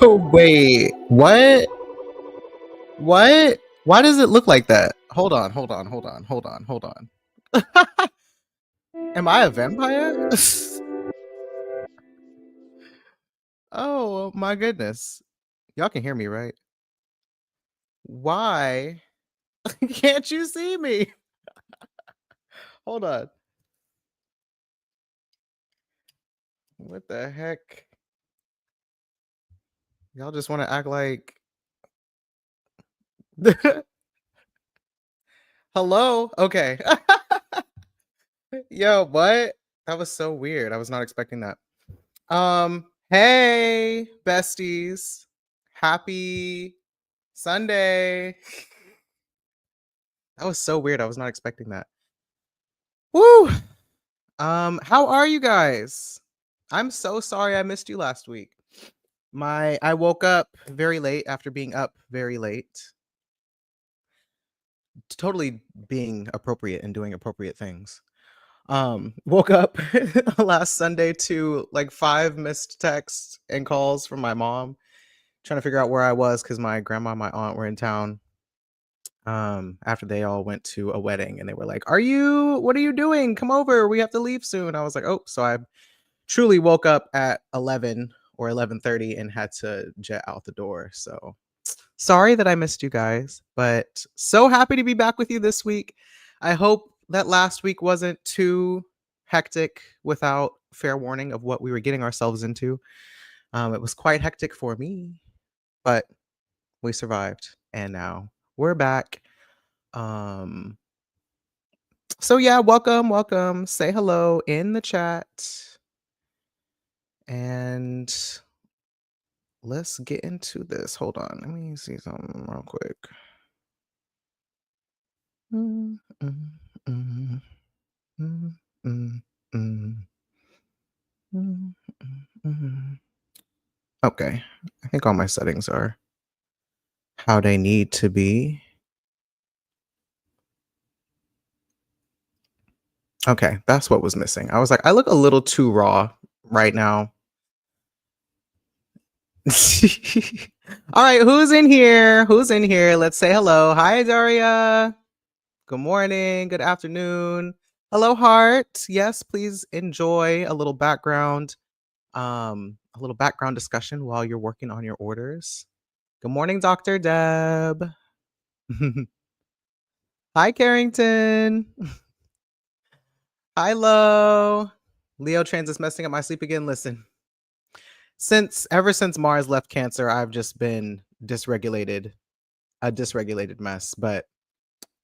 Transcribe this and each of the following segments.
Wait, what? What? Why does it look like that? Hold on. Am I a vampire? Oh my goodness. Y'all can hear me, right? Why can't you see me? Hold on. What the heck? Y'all just want to act like hello? Okay. Yo, what? That was so weird. I was not expecting that. Hey, besties. Happy Sunday. That was so weird. I was not expecting that. Woo! How are you guys? I'm so sorry I missed you last week. I woke up very late after being up very late. Totally being appropriate and doing appropriate things. Woke up last Sunday to like 5 missed texts and calls from my mom trying to figure out where I was because my grandma and my aunt were in town after they all went to a wedding, and they were like, what are you doing? Come over, we have to leave soon. I was like, oh, so I truly woke up at 11 or 11:30 and had to jet out the door. So sorry that I missed you guys, but so happy to be back with you this week. I hope that last week wasn't too hectic without fair warning of what we were getting ourselves into. It was quite hectic for me, but we survived, and now we're back. So yeah, welcome. Say hello in the chat, and let's get into this. Hold on, let me see something real quick. Mm, mm, mm, mm, mm, mm, mm, mm. Okay, I think all my settings are how they need to be. Okay, that's what was missing. I was like, I look a little too raw right now. All right, who's in here? Let's say hello. Hi, Daria. Good morning. Good afternoon. Hello, Heart. Yes, please enjoy a little background discussion while you're working on your orders. Good morning, Dr. Deb. Hi, Carrington. Hi, Lo. Leo Transits messing up my sleep again. Listen, ever since Mars left Cancer, I've just been a dysregulated mess, but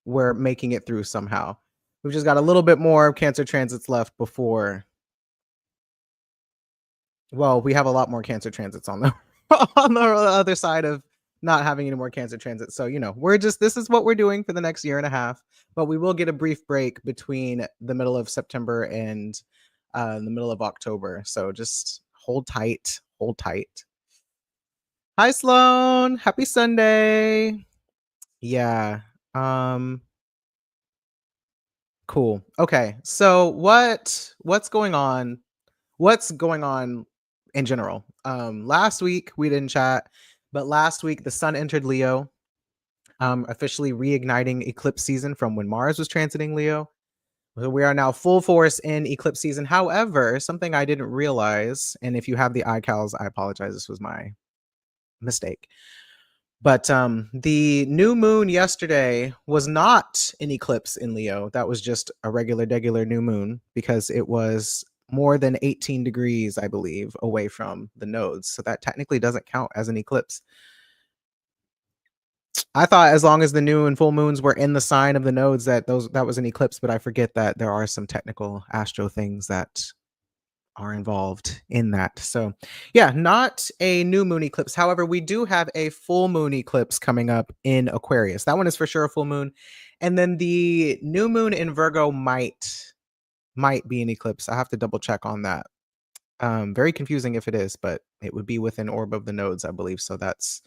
we're making it through somehow. We've just got a little bit more Cancer transits left before. Well, we have a lot more Cancer transits on the on the other side of not having any more Cancer transits. So, this is what we're doing for the next year and a half, but we will get a brief break between the middle of September and the middle of October. So just hold tight. Hi, Sloan. Happy Sunday. Yeah. Cool. Okay. So what's going on? What's going on in general? Last week we didn't chat, but last week the sun entered Leo, officially reigniting eclipse season from when Mars was transiting Leo. So we are now full force in eclipse season. However, something I didn't realize, and if you have the iCals, I apologize. This was my mistake. But the new moon yesterday was not an eclipse in Leo. That was just a regular new moon because it was more than 18 degrees, I believe, away from the nodes. So that technically doesn't count as an eclipse. I thought as long as the new and full moons were in the sign of the nodes that was an eclipse, but I forget that there are some technical astro things that are involved in that. So yeah, not a new moon eclipse. However, we do have a full moon eclipse coming up in Aquarius. That one is for sure a full moon. And then the new moon in Virgo might be an eclipse. I have to double check on that. Very confusing if it is, but it would be within orb of the nodes, I believe. So that's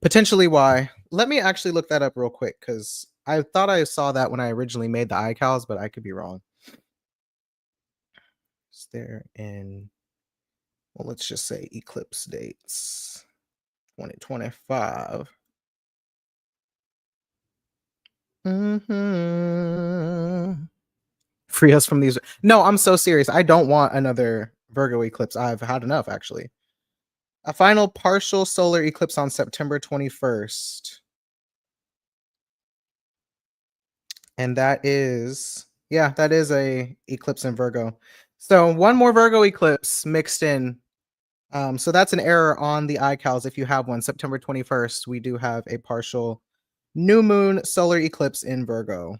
potentially why. Let me actually look that up real quick because I thought I saw that when I originally made the iCals, but I could be wrong. Is there in, well, let's just say eclipse dates. 2025. Mhm. Free us from these. No, I'm so serious. I don't want another Virgo eclipse. I've had enough, actually. A final partial solar eclipse on September 21st. And that is, yeah, that is a eclipse in Virgo. So one more Virgo eclipse mixed in. So that's an error on the iCals if you have one. September 21st, we do have a partial new moon solar eclipse in Virgo.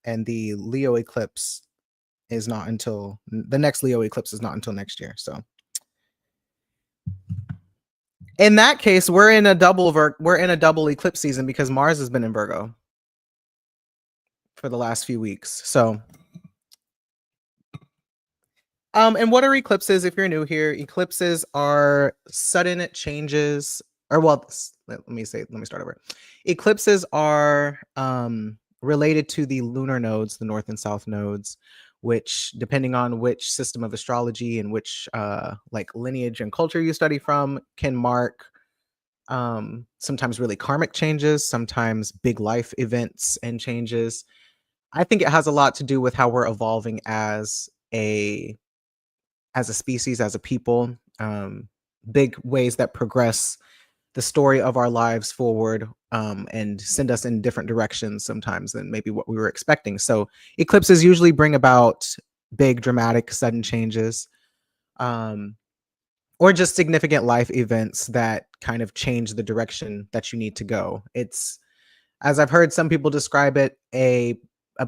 And the Leo eclipse is not until the next Leo eclipse is not until next year. So in that case, we're in a double eclipse season because Mars has been in Virgo for the last few weeks. So and what are eclipses? If you're new here, eclipses are sudden changes, or well, let me start over. Eclipses are related to the lunar nodes, the north and south nodes, which, depending on which system of astrology and which like lineage and culture you study from, can mark sometimes really karmic changes, sometimes big life events and changes. I think it has a lot to do with how we're evolving as a species, as a people, big ways that progress the story of our lives forward, and send us in different directions sometimes than maybe what we were expecting. So eclipses usually bring about big, dramatic, sudden changes, or just significant life events that kind of change the direction that you need to go. It's, as I've heard some people describe it, a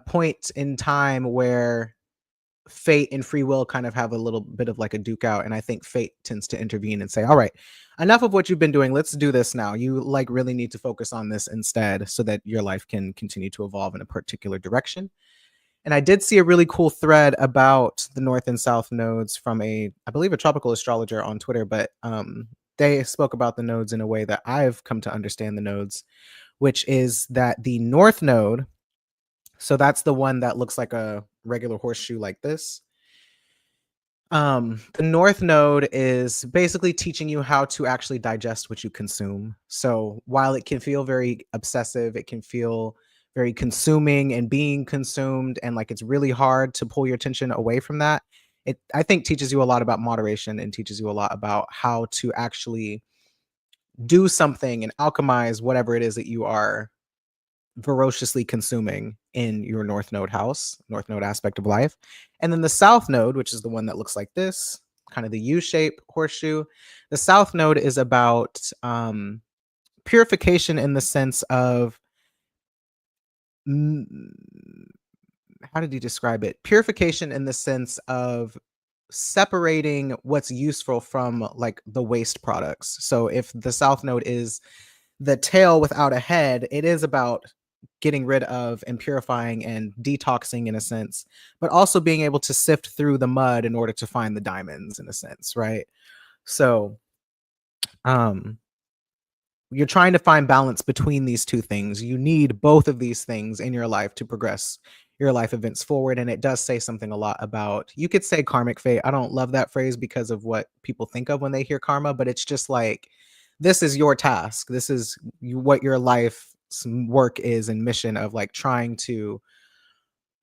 point in time where fate and free will kind of have a little bit of like a duke out, and I think fate tends to intervene and say, all right, enough of what you've been doing, let's do this now. You like really need to focus on this instead, so that your life can continue to evolve in a particular direction. And I did see a really cool thread about the north and south nodes from I believe a tropical astrologer on Twitter, but they spoke about the nodes in a way that I've come to understand the nodes, which is that the north node, so that's the one that looks like a regular horseshoe like this. The north node is basically teaching you how to actually digest what you consume. So while it can feel very obsessive, it can feel very consuming and being consumed, and like it's really hard to pull your attention away from that. It, I think, teaches you a lot about moderation and teaches you a lot about how to actually do something and alchemize whatever it is that you are voraciously consuming in your north node house, north node aspect of life. And then the south node, which is the one that looks like this, kind of the U-shape horseshoe. The south node is about purification in the sense of, how did he describe it? Purification in the sense of separating what's useful from like the waste products. So if the south node is the tail without a head, it is about getting rid of and purifying and detoxing in a sense, but also being able to sift through the mud in order to find the diamonds in a sense, right? So you're trying to find balance between these two things. You need both of these things in your life to progress your life events forward. And it does say something a lot about, you could say karmic fate. I don't love that phrase because of what people think of when they hear karma, but it's just like, this is your task. This is what your life's work is and mission of like trying to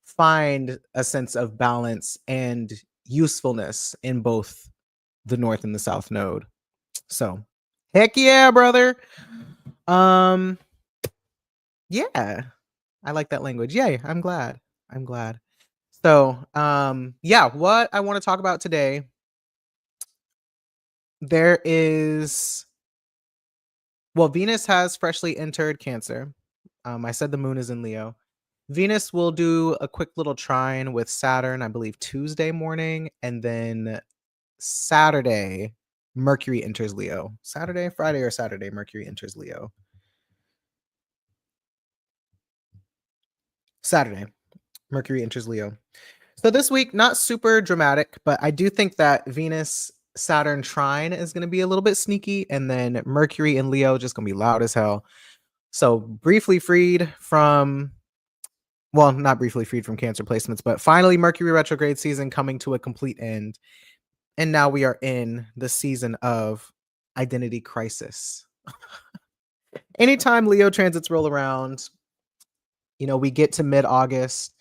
find a sense of balance and usefulness in both the north and the south node. So heck yeah, brother. Yeah, I like that language. Yay, I'm glad. I'm glad. So, yeah, what I want to talk about today, there is, well, Venus has freshly entered Cancer. I said the moon is in Leo. Venus will do a quick little trine with Saturn, I believe Tuesday morning, and then Saturday, Mercury enters Leo. Friday or Saturday, Mercury enters Leo. Saturday, Mercury enters Leo. So this week, not super dramatic, but I do think that Venus Saturn trine is going to be a little bit sneaky, and then Mercury in Leo just going to be loud as hell. So briefly freed from, well, not briefly freed from Cancer placements, but finally Mercury retrograde season coming to a complete end. And now we are in the season of identity crisis. Anytime Leo transits roll around, we get to mid-August,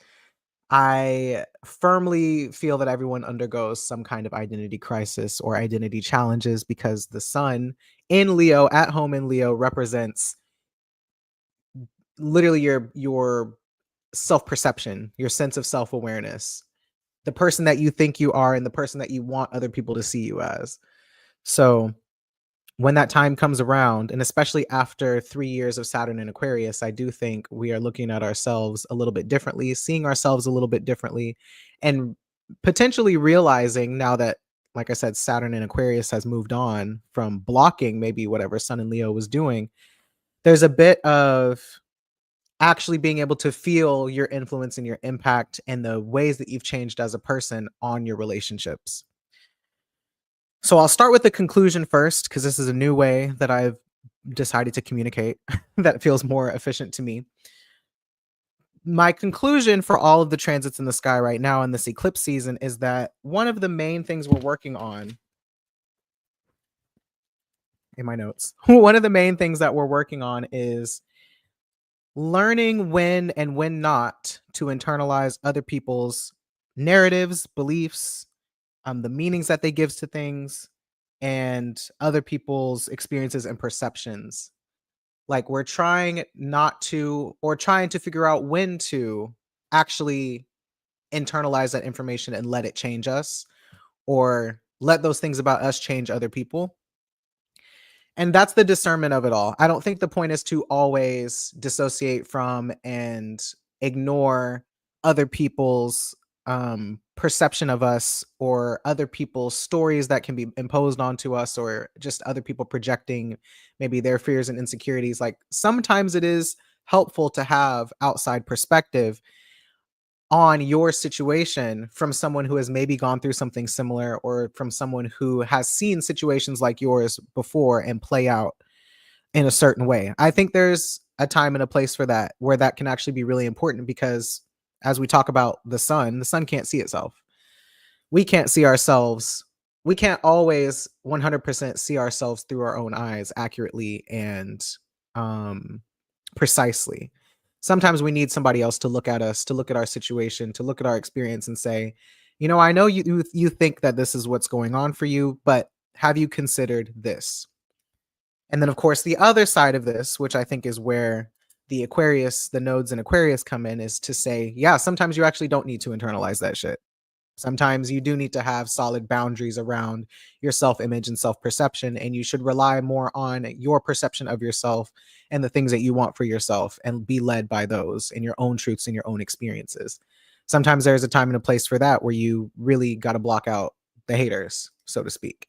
I firmly feel that everyone undergoes some kind of identity crisis or identity challenges because the sun in Leo, at home in Leo, represents literally your self-perception, your sense of self-awareness, the person that you think you are and the person that you want other people to see you as. So when that time comes around, and especially after 3 years of Saturn in Aquarius, I do think we are looking at ourselves a little bit differently, seeing ourselves a little bit differently, and potentially realizing now that, like I said, Saturn in Aquarius has moved on from blocking maybe whatever Sun in Leo was doing. There's a bit of actually being able to feel your influence and your impact and the ways that you've changed as a person on your relationships. So I'll start with the conclusion first, because this is a new way that I've decided to communicate that feels more efficient to me. My conclusion for all of the transits in the sky right now in this eclipse season is that one of the main things we're working on in my notes, one of the main things that we're working on is learning when and when not to internalize other people's narratives, beliefs, the meanings that they give to things, and other people's experiences and perceptions. Like we're trying not to, or trying to figure out when to actually internalize that information and let it change us, or let those things about us change other people. And that's the discernment of it all. I don't think the point is to always dissociate from and ignore other people's perception of us, or other people's stories that can be imposed onto us, or just other people projecting maybe their fears and insecurities. Like sometimes it is helpful to have outside perspective on your situation from someone who has maybe gone through something similar, or from someone who has seen situations like yours before and play out in a certain way. I think there's a time and a place for that, where that can actually be really important, because as we talk about the sun can't see itself. We can't see ourselves. We can't always 100% see ourselves through our own eyes accurately and um precisely. Sometimes we need somebody else to look at us, to look at our situation, to look at our experience and say, I know you think that this is what's going on for you, but have you considered this? And then of course the other side of this, which I think is where the nodes in Aquarius come in, is to say, yeah, sometimes you actually don't need to internalize that shit. Sometimes you do need to have solid boundaries around your self-image and self-perception, and you should rely more on your perception of yourself and the things that you want for yourself, and be led by those and your own truths and your own experiences. Sometimes there's a time and a place for that, where you really got to block out the haters, so to speak.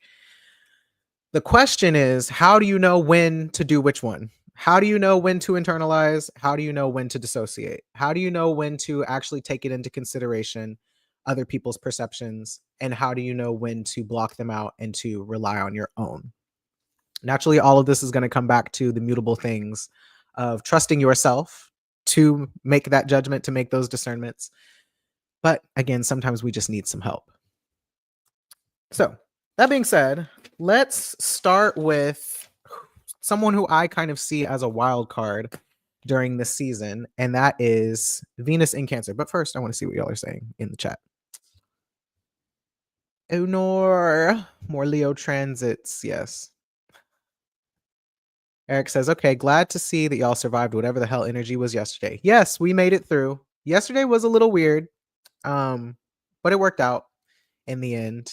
The question is, how do you know when to do which one? How do you know when to internalize? How do you know when to dissociate? How do you know when to actually take it into consideration, other people's perceptions? And how do you know when to block them out and to rely on your own? Naturally, all of this is going to come back to the mutable things of trusting yourself to make that judgment, to make those discernments. But again, sometimes we just need some help. So that being said, let's start with someone who I kind of see as a wild card during this season, and that is Venus in Cancer. But first, I want to see what y'all are saying in the chat. Honor, more Leo transits, yes. Eric says, okay, glad to see that y'all survived whatever the hell energy was yesterday. Yes, we made it through. Yesterday was a little weird, but it worked out in the end.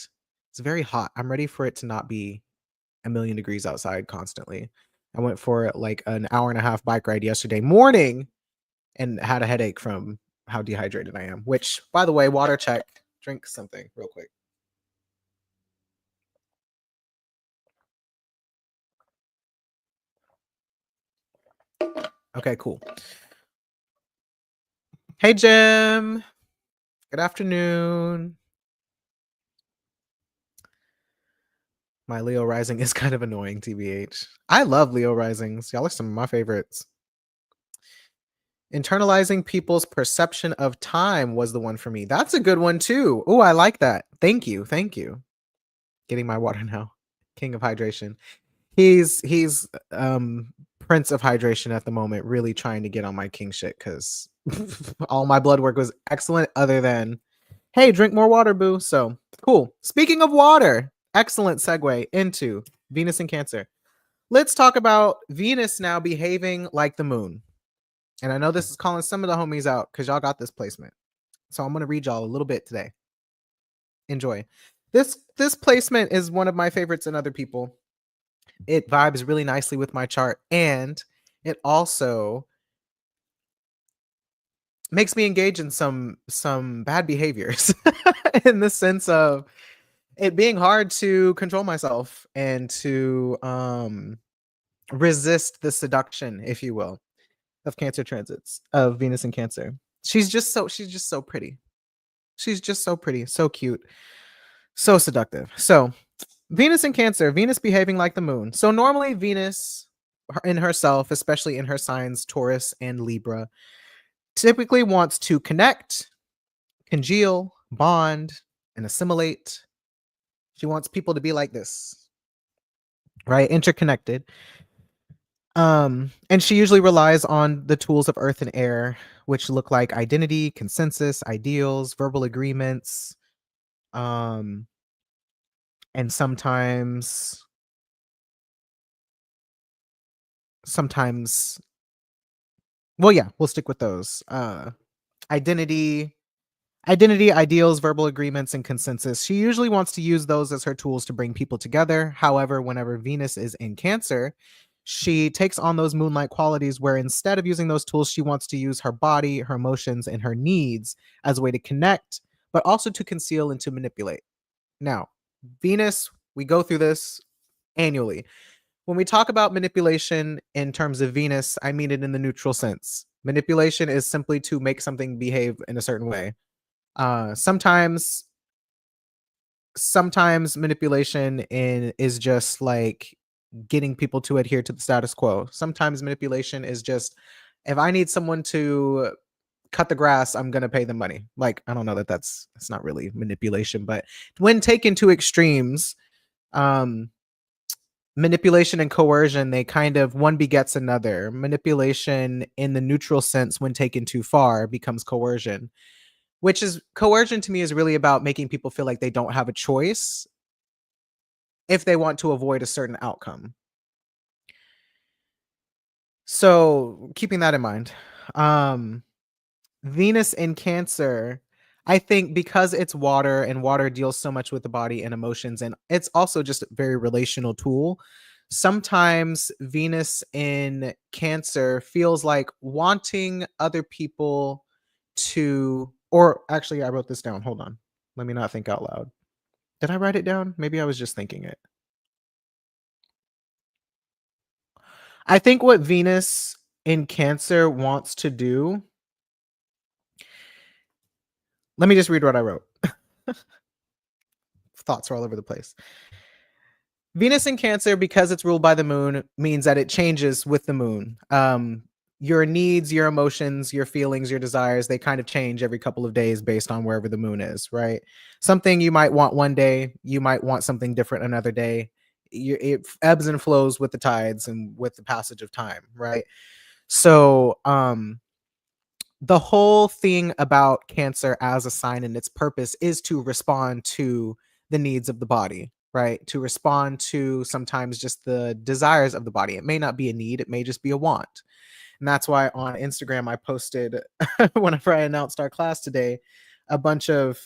It's very hot. I'm ready for it to not be a million degrees outside constantly. I went for like an hour and a half bike ride yesterday morning and had a headache from how dehydrated I am, which, by the way, water check, drink something real quick. Okay, cool. Hey, Jim. Good afternoon. My Leo rising is kind of annoying, TBH. I love Leo risings. Y'all are some of my favorites. Internalizing people's perception of time was the one for me. That's a good one too. Oh, I like that. Thank you. Thank you. Getting my water now. King of hydration. He's Prince of Hydration at the moment, really trying to get on my king shit because all my blood work was excellent, other than, hey, drink more water, boo. So cool. Speaking of water, excellent segue into Venus and Cancer. Let's talk about Venus now behaving like the moon. And I know this is calling some of the homies out because y'all got this placement. So I'm going to read y'all a little bit today. Enjoy. This placement is one of my favorites in other people. It vibes really nicely with my chart, and it also makes me engage in some bad behaviors in the sense of it being hard to control myself and to resist the seduction, if you will, of Cancer transits, of Venus and Cancer. She's just so pretty. She's just so pretty, so cute, so seductive. So Venus and Cancer, Venus behaving like the moon. So normally Venus in herself, especially in her signs Taurus and Libra, typically wants to connect, congeal, bond, and assimilate. She wants people to be like this, right? Interconnected. And she usually relies on the tools of earth and air, which look like identity, consensus, ideals, verbal agreements, and sometimes well, yeah, we'll stick with those. Identity, ideals, verbal agreements, and consensus. She usually wants to use those as her tools to bring people together. However, whenever Venus is in Cancer, she takes on those moonlight qualities where instead of using those tools, she wants to use her body, her emotions, and her needs as a way to connect, but also to conceal and to manipulate. Now, Venus, we go through this annually. When we talk about manipulation in terms of Venus, I mean it in the neutral sense. Manipulation is simply to make something behave in a certain way. Sometimes manipulation is just like getting people to adhere to the status quo. Sometimes manipulation is just, if I need someone to cut the grass, I'm going to pay them money. Like, I don't know that's not really manipulation, but when taken to extremes, manipulation and coercion, they kind of, one begets another. Manipulation in the neutral sense, when taken too far, becomes coercion, which is, coercion to me is really about making people feel like they don't have a choice if they want to avoid a certain outcome. So keeping that in mind, Venus in Cancer, I think because it's water and water deals so much with the body and emotions, and it's also just a very relational tool. Sometimes Venus in Cancer feels like wanting other people to, or actually, I wrote this down. Hold on. Let me not think out loud. Did I write it down? Maybe I was just thinking it. I think what Venus in Cancer wants to do, let me just read what I wrote. Thoughts are all over the place. Venus in Cancer, because it's ruled by the moon, means that it changes with the moon. Your needs, your emotions, your feelings, your desires, they kind of change every couple of days based on wherever the moon is, right? Something you might want one day, you might want something different another day. It ebbs and flows with the tides and with the passage of time, right? So, the whole thing about Cancer as a sign and its purpose is to respond to the needs of the body, right? To respond to sometimes just the desires of the body. It may not be a need, it may just be a want. And that's why on Instagram, I posted, whenever I announced our class today, a bunch of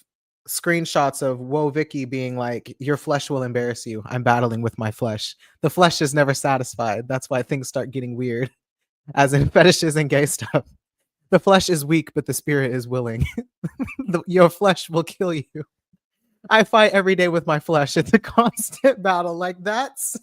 screenshots of Whoa Vicky being like, your flesh will embarrass you. I'm battling with my flesh. The flesh is never satisfied. That's why things start getting weird, as in fetishes and gay stuff. The flesh is weak, but the spirit is willing. Your flesh will kill you. I fight every day with my flesh. It's a constant battle. Like that's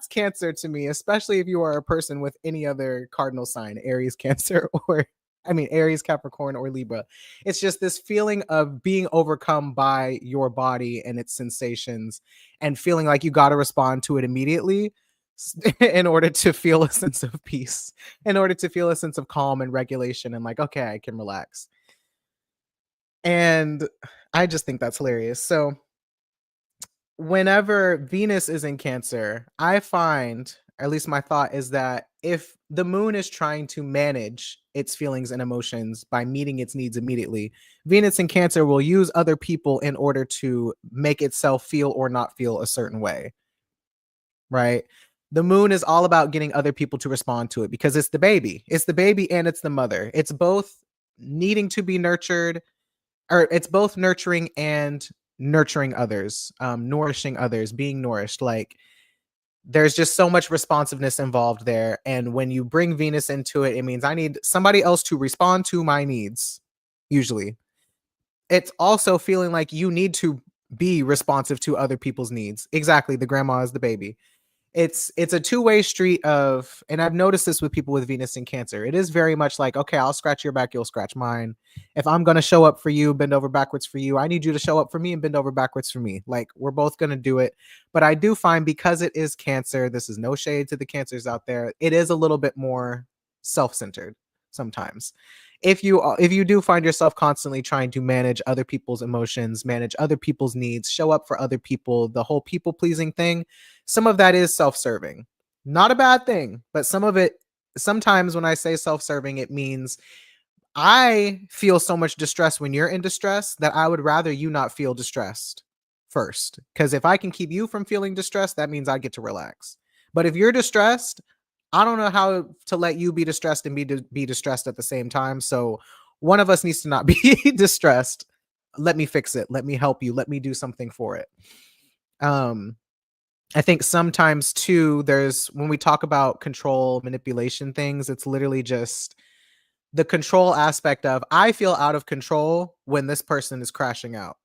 Cancer to me, especially if you are a person with any other cardinal sign, Aries, Cancer, or Aries, Capricorn, or Libra. It's just this feeling of being overcome by your body and its sensations and feeling like you got to respond to it immediately in order to feel a sense of peace, in order to feel a sense of calm and regulation and like, okay, I can relax. And I just think that's hilarious. So whenever Venus is in Cancer, I find, or at least my thought is that if the moon is trying to manage its feelings and emotions by meeting its needs immediately, Venus in Cancer will use other people in order to make itself feel or not feel a certain way, right? The moon is all about getting other people to respond to it because it's the baby. It's the baby and it's the mother. It's both needing to be nurtured, or it's both nurturing and nurturing others, nourishing others, being nourished. Like there's just so much responsiveness involved there. And when you bring Venus into it, it means I need somebody else to respond to my needs. Usually, it's also feeling like you need to be responsive to other people's needs. Exactly. The grandma is the baby. It's a two-way street of, and I've noticed this with people with Venus in Cancer. It is very much like, okay, I'll scratch your back, you'll scratch mine. If I'm going to show up for you, bend over backwards for you, I need you to show up for me and bend over backwards for me. Like we're both going to do it. But I do find, because it is Cancer, this is no shade to the Cancers out there, it is a little bit more self-centered sometimes. If you do find yourself constantly trying to manage other people's emotions, manage other people's needs, show up for other people, the whole people pleasing thing, some of that is self-serving. Not a bad thing, but some of it, sometimes when I say self-serving, it means I feel so much distress when you're in distress that I would rather you not feel distressed first. Because if I can keep you from feeling distressed, that means I get to relax. But if you're distressed, I don't know how to let you be distressed and be distressed at the same time. So one of us needs to not be distressed. Let me fix it. Let me help you. Let me do something for it. I think sometimes too, there's, when we talk about control, manipulation things, it's literally just the control aspect of, I feel out of control when this person is crashing out.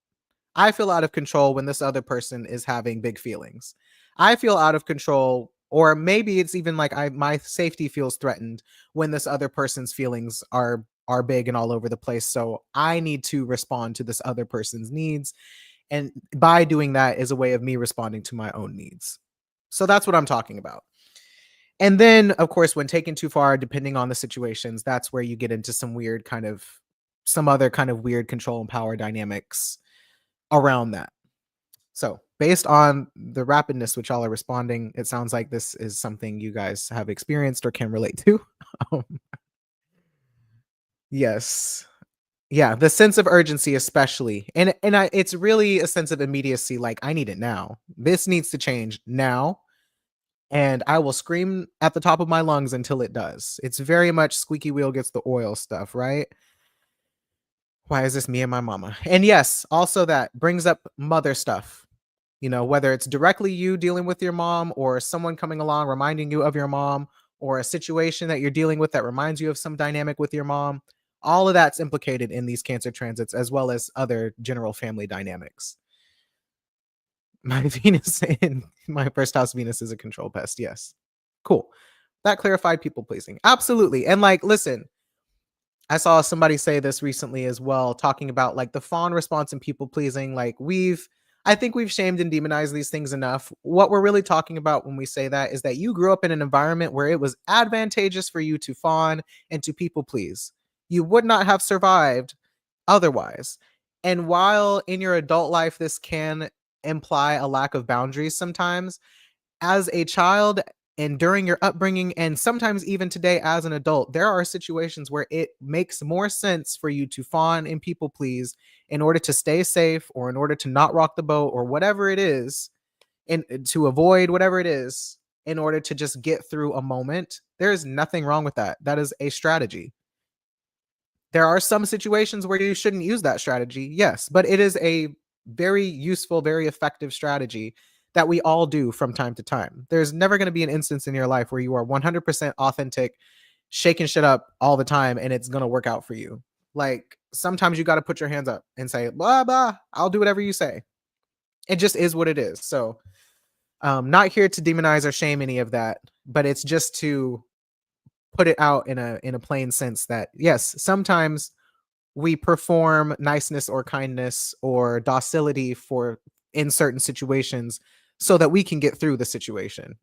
I feel out of control when this other person is having big feelings. I feel out of control, or maybe it's even like my safety feels threatened when this other person's feelings are big and all over the place. So I need to respond to this other person's needs. And by doing that is a way of me responding to my own needs. So that's what I'm talking about. And then, of course, when taken too far, depending on the situations, that's where you get into some other kind of weird control and power dynamics around that. So based on the rapidness which y'all are responding, it sounds like this is something you guys have experienced or can relate to. Um, yes. Yeah, the sense of urgency especially. And it's really a sense of immediacy, like I need it now. This needs to change now, and I will scream at the top of my lungs until it does. It's very much squeaky wheel gets the oil stuff, right? Why is this me and my mama? And yes, also that brings up mother stuff. You know, whether it's directly you dealing with your mom or someone coming along reminding you of your mom, or a situation that you're dealing with that reminds you of some dynamic with your mom, all of that's implicated in these Cancer transits, as well as other general family dynamics. My Venus in my first house Venus is a control pest. Yes. Cool. That clarified people pleasing. Absolutely. And like, listen, I saw somebody say this recently as well, talking about like the fawn response and people pleasing. Like I think we've shamed and demonized these things enough. What we're really talking about when we say that is that you grew up in an environment where it was advantageous for you to fawn and to people please. You would not have survived otherwise. And while in your adult life, this can imply a lack of boundaries sometimes, as a child and during your upbringing, and sometimes even today as an adult, there are situations where it makes more sense for you to fawn and people please in order to stay safe, or in order to not rock the boat, or whatever it is, and to avoid whatever it is, in order to just get through a moment. There is nothing wrong with that. That is a strategy. There are some situations where you shouldn't use that strategy, yes, but it is a very useful, very effective strategy that we all do from time to time. There's never going to be an instance in your life where you are 100% authentic, shaking shit up all the time, and it's going to work out for you. Like sometimes you got to put your hands up and say, blah, blah, I'll do whatever you say. It just is what it is. So, not here to demonize or shame any of that, but it's just to put it out in a plain sense that yes, sometimes we perform niceness or kindness or docility for in certain situations so that we can get through the situation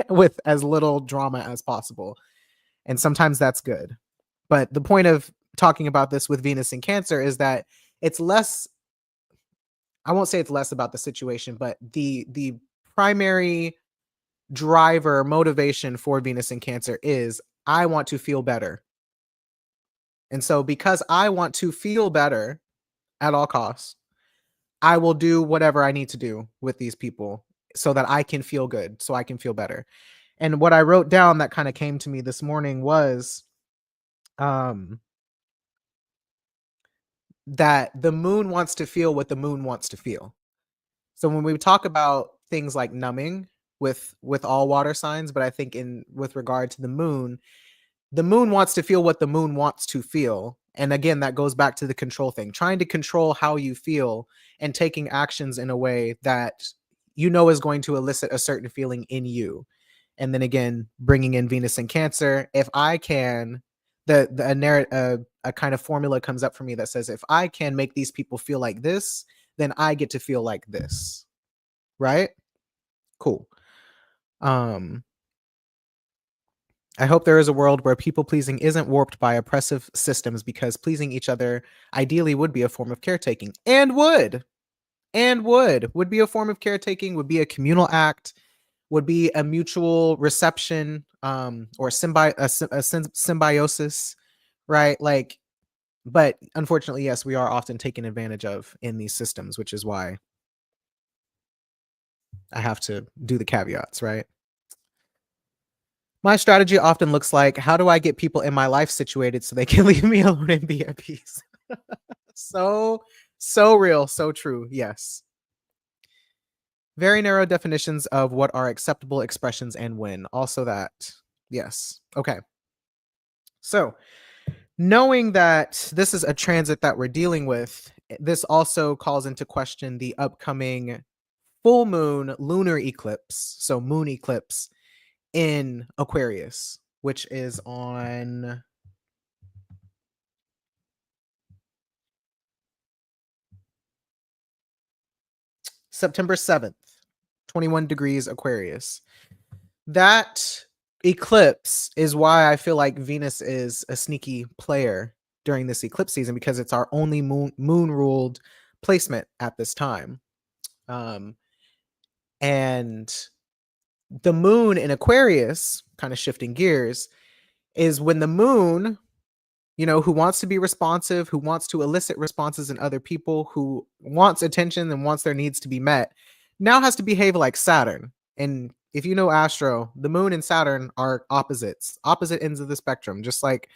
with as little drama as possible. And sometimes that's good. But the point of talking about this with Venus in Cancer is that it's less, I won't say it's less about the situation, but the primary driver motivation for Venus in Cancer is I want to feel better. And so because I want to feel better at all costs, I will do whatever I need to do with these people so that I can feel good, so I can feel better. And what I wrote down that kind of came to me this morning was um that the moon wants to feel what the moon wants to feel. So when we talk about things like numbing with all water signs, but I think in with regard to the moon wants to feel what the moon wants to feel. And again, that goes back to the control thing, trying to control how you feel and taking actions in a way that you know is going to elicit a certain feeling in you. And then again, bringing in Venus and Cancer, if I can, a kind of formula comes up for me that says, if I can make these people feel like this, then I get to feel like this. Right? Cool. I hope there is a world where people pleasing isn't warped by oppressive systems, because pleasing each other ideally would be a form of caretaking, and would be a form of caretaking, would be a communal act, would be a mutual reception, or symbiosis, right? Like, but unfortunately, yes, we are often taken advantage of in these systems, which is why I have to do the caveats, right? My strategy often looks like, how do I get people in my life situated so they can leave me alone and be at peace? So, so real, so true. Yes. Very narrow definitions of what are acceptable expressions and when. Also that. Yes. Okay. So, knowing that this is a transit that we're dealing with, this also calls into question the upcoming full moon lunar eclipse. So, moon eclipse in Aquarius, which is on September 7th, 21 degrees Aquarius. That eclipse is why I feel like Venus is a sneaky player during this eclipse season, because it's our only moon ruled placement at this time. And the moon in Aquarius, kind of shifting gears, is when the moon, who wants to be responsive, who wants to elicit responses in other people, who wants attention and wants their needs to be met, now has to behave like Saturn. And if you know astro, the moon and Saturn are opposite ends of the spectrum. Just like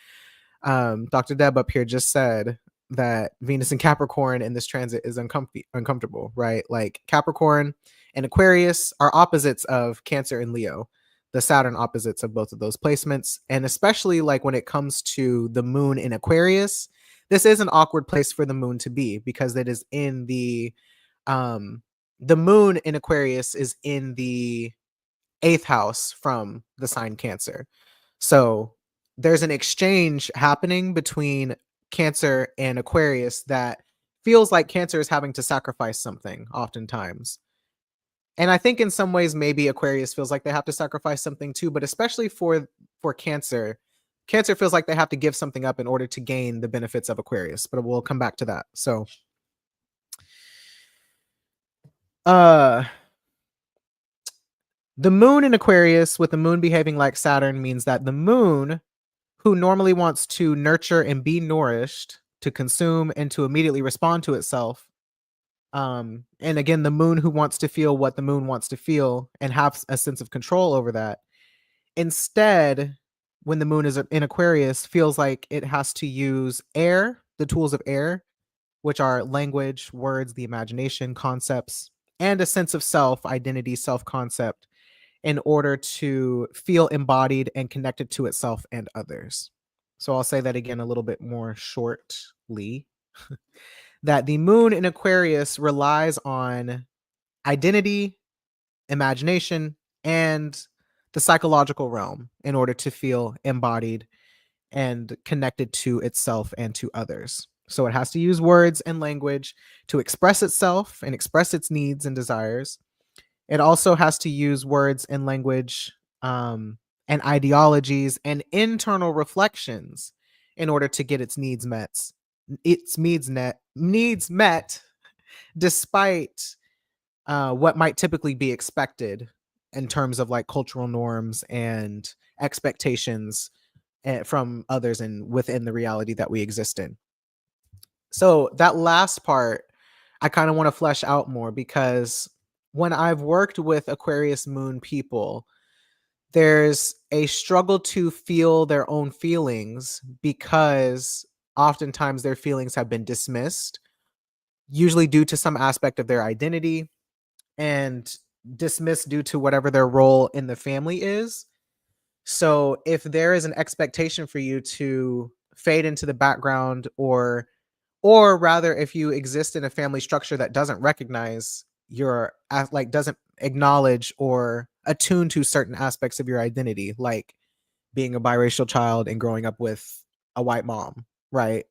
Dr. Deb up here just said that Venus and Capricorn in this transit is uncomfortable, right? Like Capricorn and Aquarius are opposites of Cancer and Leo, the Saturn opposites of both of those placements. And especially like when it comes to the moon in Aquarius, this is an awkward place for the moon to be, because it is in the moon in Aquarius is in the 8th house from the sign Cancer. So there's an exchange happening between Cancer and Aquarius that feels like Cancer is having to sacrifice something oftentimes. And I think in some ways maybe Aquarius feels like they have to sacrifice something too, but especially for Cancer, Cancer feels like they have to give something up in order to gain the benefits of Aquarius, but we'll come back to that. So the moon in Aquarius, with the moon behaving like Saturn, means that the moon, who normally wants to nurture and be nourished, to consume and to immediately respond to itself, and again, the moon who wants to feel what the moon wants to feel and have a sense of control over that, instead, when the moon is in Aquarius, feels like it has to use air, the tools of air, which are language, words, the imagination, concepts, and a sense of self, identity, self-concept, in order to feel embodied and connected to itself and others. So I'll say that again a little bit more shortly. That the moon in Aquarius relies on identity, imagination, and the psychological realm in order to feel embodied and connected to itself and to others. So it has to use words and language to express itself and express its needs and desires. It also has to use words and language, and ideologies and internal reflections in order to get its needs met. Its needs met despite what might typically be expected in terms of like cultural norms and expectations from others and within the reality that we exist in. So that last part, I kind of want to flesh out more because when I've worked with Aquarius moon people, there's a struggle to feel their own feelings because oftentimes their feelings have been dismissed, usually due to some aspect of their identity and dismissed due to whatever their role in the family is. So if there is an expectation for you to fade into the background, or rather if you exist in a family structure that doesn't recognize like doesn't acknowledge or attune to certain aspects of your identity, like being a biracial child and growing up with a white mom, right?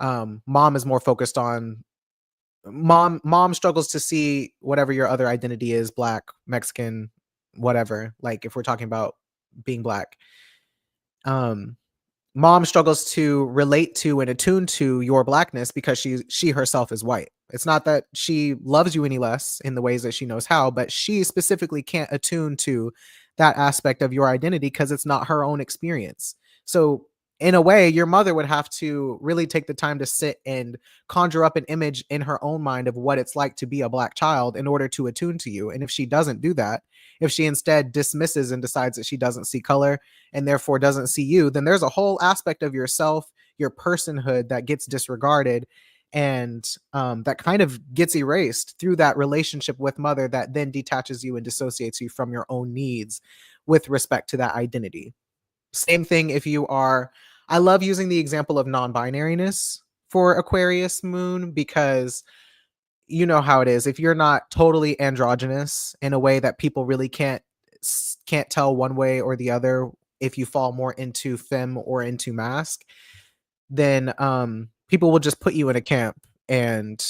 Mom is more focused on mom struggles to see whatever your other identity is, black, Mexican, whatever, like if we're talking about being black. um Mom struggles to relate to and attune to your blackness because she herself is white. It's not that she loves you any less in the ways that she knows how, but she specifically can't attune to that aspect of your identity because it's not her own experience. So in a way, your mother would have to really take the time to sit and conjure up an image in her own mind of what it's like to be a black child in order to attune to you. And if she doesn't do that, if she instead dismisses and decides that she doesn't see color and therefore doesn't see you, then there's a whole aspect of yourself, your personhood, that gets disregarded, and that kind of gets erased through that relationship with mother that then detaches you and dissociates you from your own needs with respect to that identity. Same thing if you are, I love using the example of non-binariness for Aquarius moon because you know how it is. If you're not totally androgynous in a way that people really can't tell one way or the other, if you fall more into femme or into masc, then people will just put you in a camp, and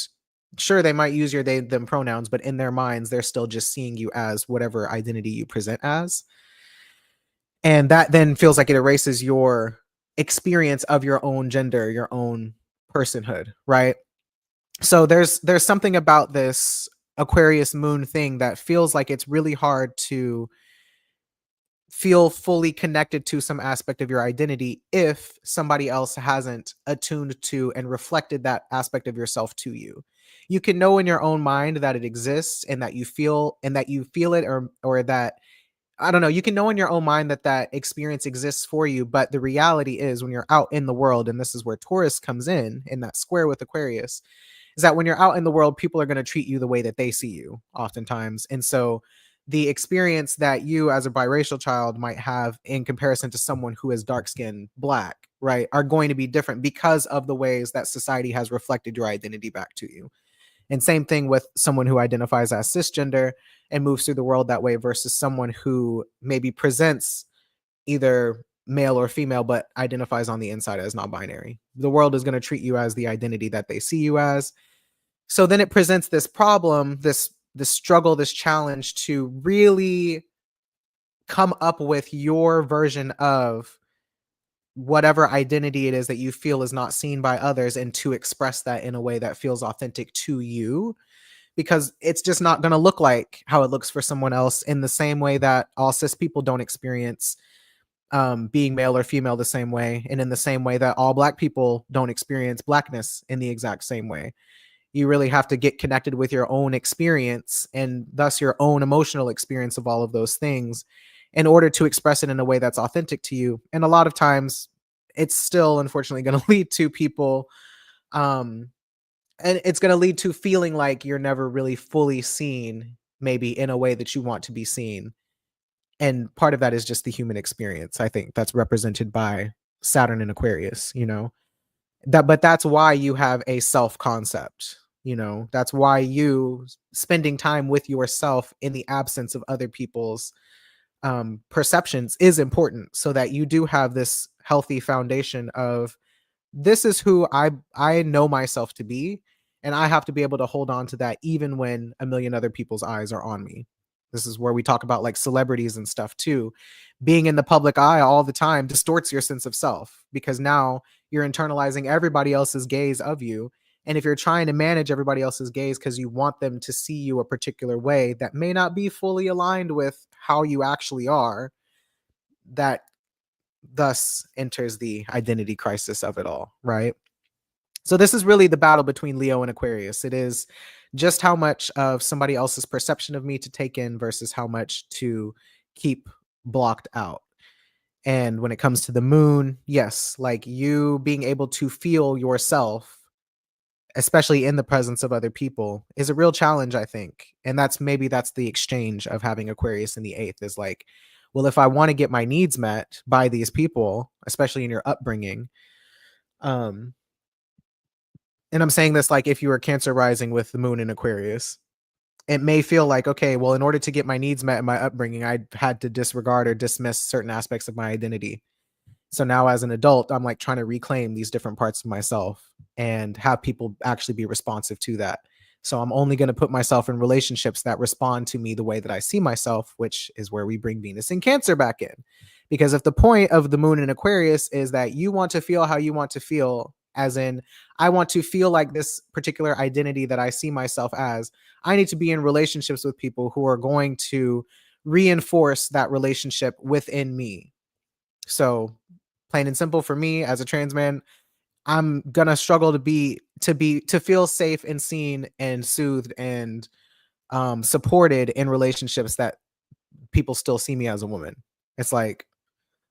sure, they might use your they them pronouns, but in their minds they're still just seeing you as whatever identity you present as. And that then feels like it erases your experience of your own gender, your own personhood, right? So there's something about this Aquarius moon thing that feels like it's really hard to feel fully connected to some aspect of your identity if somebody else hasn't attuned to and reflected that aspect of yourself to you. You can know in your own mind that it exists and that you feel it, or that, I don't know, you can know in your own mind that that experience exists for you, but the reality is when you're out in the world, and this is where Taurus comes in that square with Aquarius, is that when you're out in the world, people are going to treat you the way that they see you oftentimes. And so the experience that you as a biracial child might have in comparison to someone who is dark skinned black, right, are going to be different because of the ways that society has reflected your identity back to you. And same thing with someone who identifies as cisgender and moves through the world that way versus someone who maybe presents either male or female but identifies on the inside as non-binary. The world is going to treat you as the identity that they see you as. So then it presents this problem, this struggle, this challenge to really come up with your version of whatever identity it is that you feel is not seen by others, and to express that in a way that feels authentic to you, because it's just not going to look like how it looks for someone else, in the same way that all cis people don't experience being male or female the same way, and in the same way that all black people don't experience blackness in the exact same way. You really have to get connected with your own experience and thus your own emotional experience of all of those things in order to express it in a way that's authentic to you. And a lot of times it's still unfortunately going to lead to people um and it's going to lead to feeling like you're never really fully seen, maybe in a way that you want to be seen. And part of that is just the human experience, I think, that's represented by Saturn and Aquarius, but that's why you have a self concept. That's why you spending time with yourself in the absence of other people's perceptions is important, so that you do have this healthy foundation of, this is who I know myself to be, and I have to be able to hold on to that even when a million other people's eyes are on me. This is where we talk about like celebrities and stuff too. Being in the public eye all the time distorts your sense of self, because now you're internalizing everybody else's gaze of you, And if you're trying to manage everybody else's gaze because you want them to see you a particular way that may not be fully aligned with how you actually are, that thus enters the identity crisis of it all, right? So this is really the battle between Leo and Aquarius. It is just how much of somebody else's perception of me to take in versus how much to keep blocked out. And when it comes to the moon, yes, like you being able to feel yourself, especially in the presence of other people, is a real challenge, I think. And that's the exchange of having Aquarius in the eighth is like, well, if I want to get my needs met by these people, especially in your upbringing, um, and I'm saying this like if you were Cancer rising with the moon in Aquarius, it may feel like, okay, well, in order to get my needs met in my upbringing, I had to disregard or dismiss certain aspects of my identity. So now as an adult, I'm like trying to reclaim these different parts of myself and have people actually be responsive to that. So I'm only going to put myself in relationships that respond to me the way that I see myself, which is where we bring Venus in Cancer back in. Because if the point of the moon in Aquarius is that you want to feel how you want to feel, as in, I want to feel like this particular identity that I see myself as, I need to be in relationships with people who are going to reinforce that relationship within me. So plain and simple for me as a trans man, I'm gonna struggle to feel safe and seen and soothed and supported in relationships that people still see me as a woman. It's like,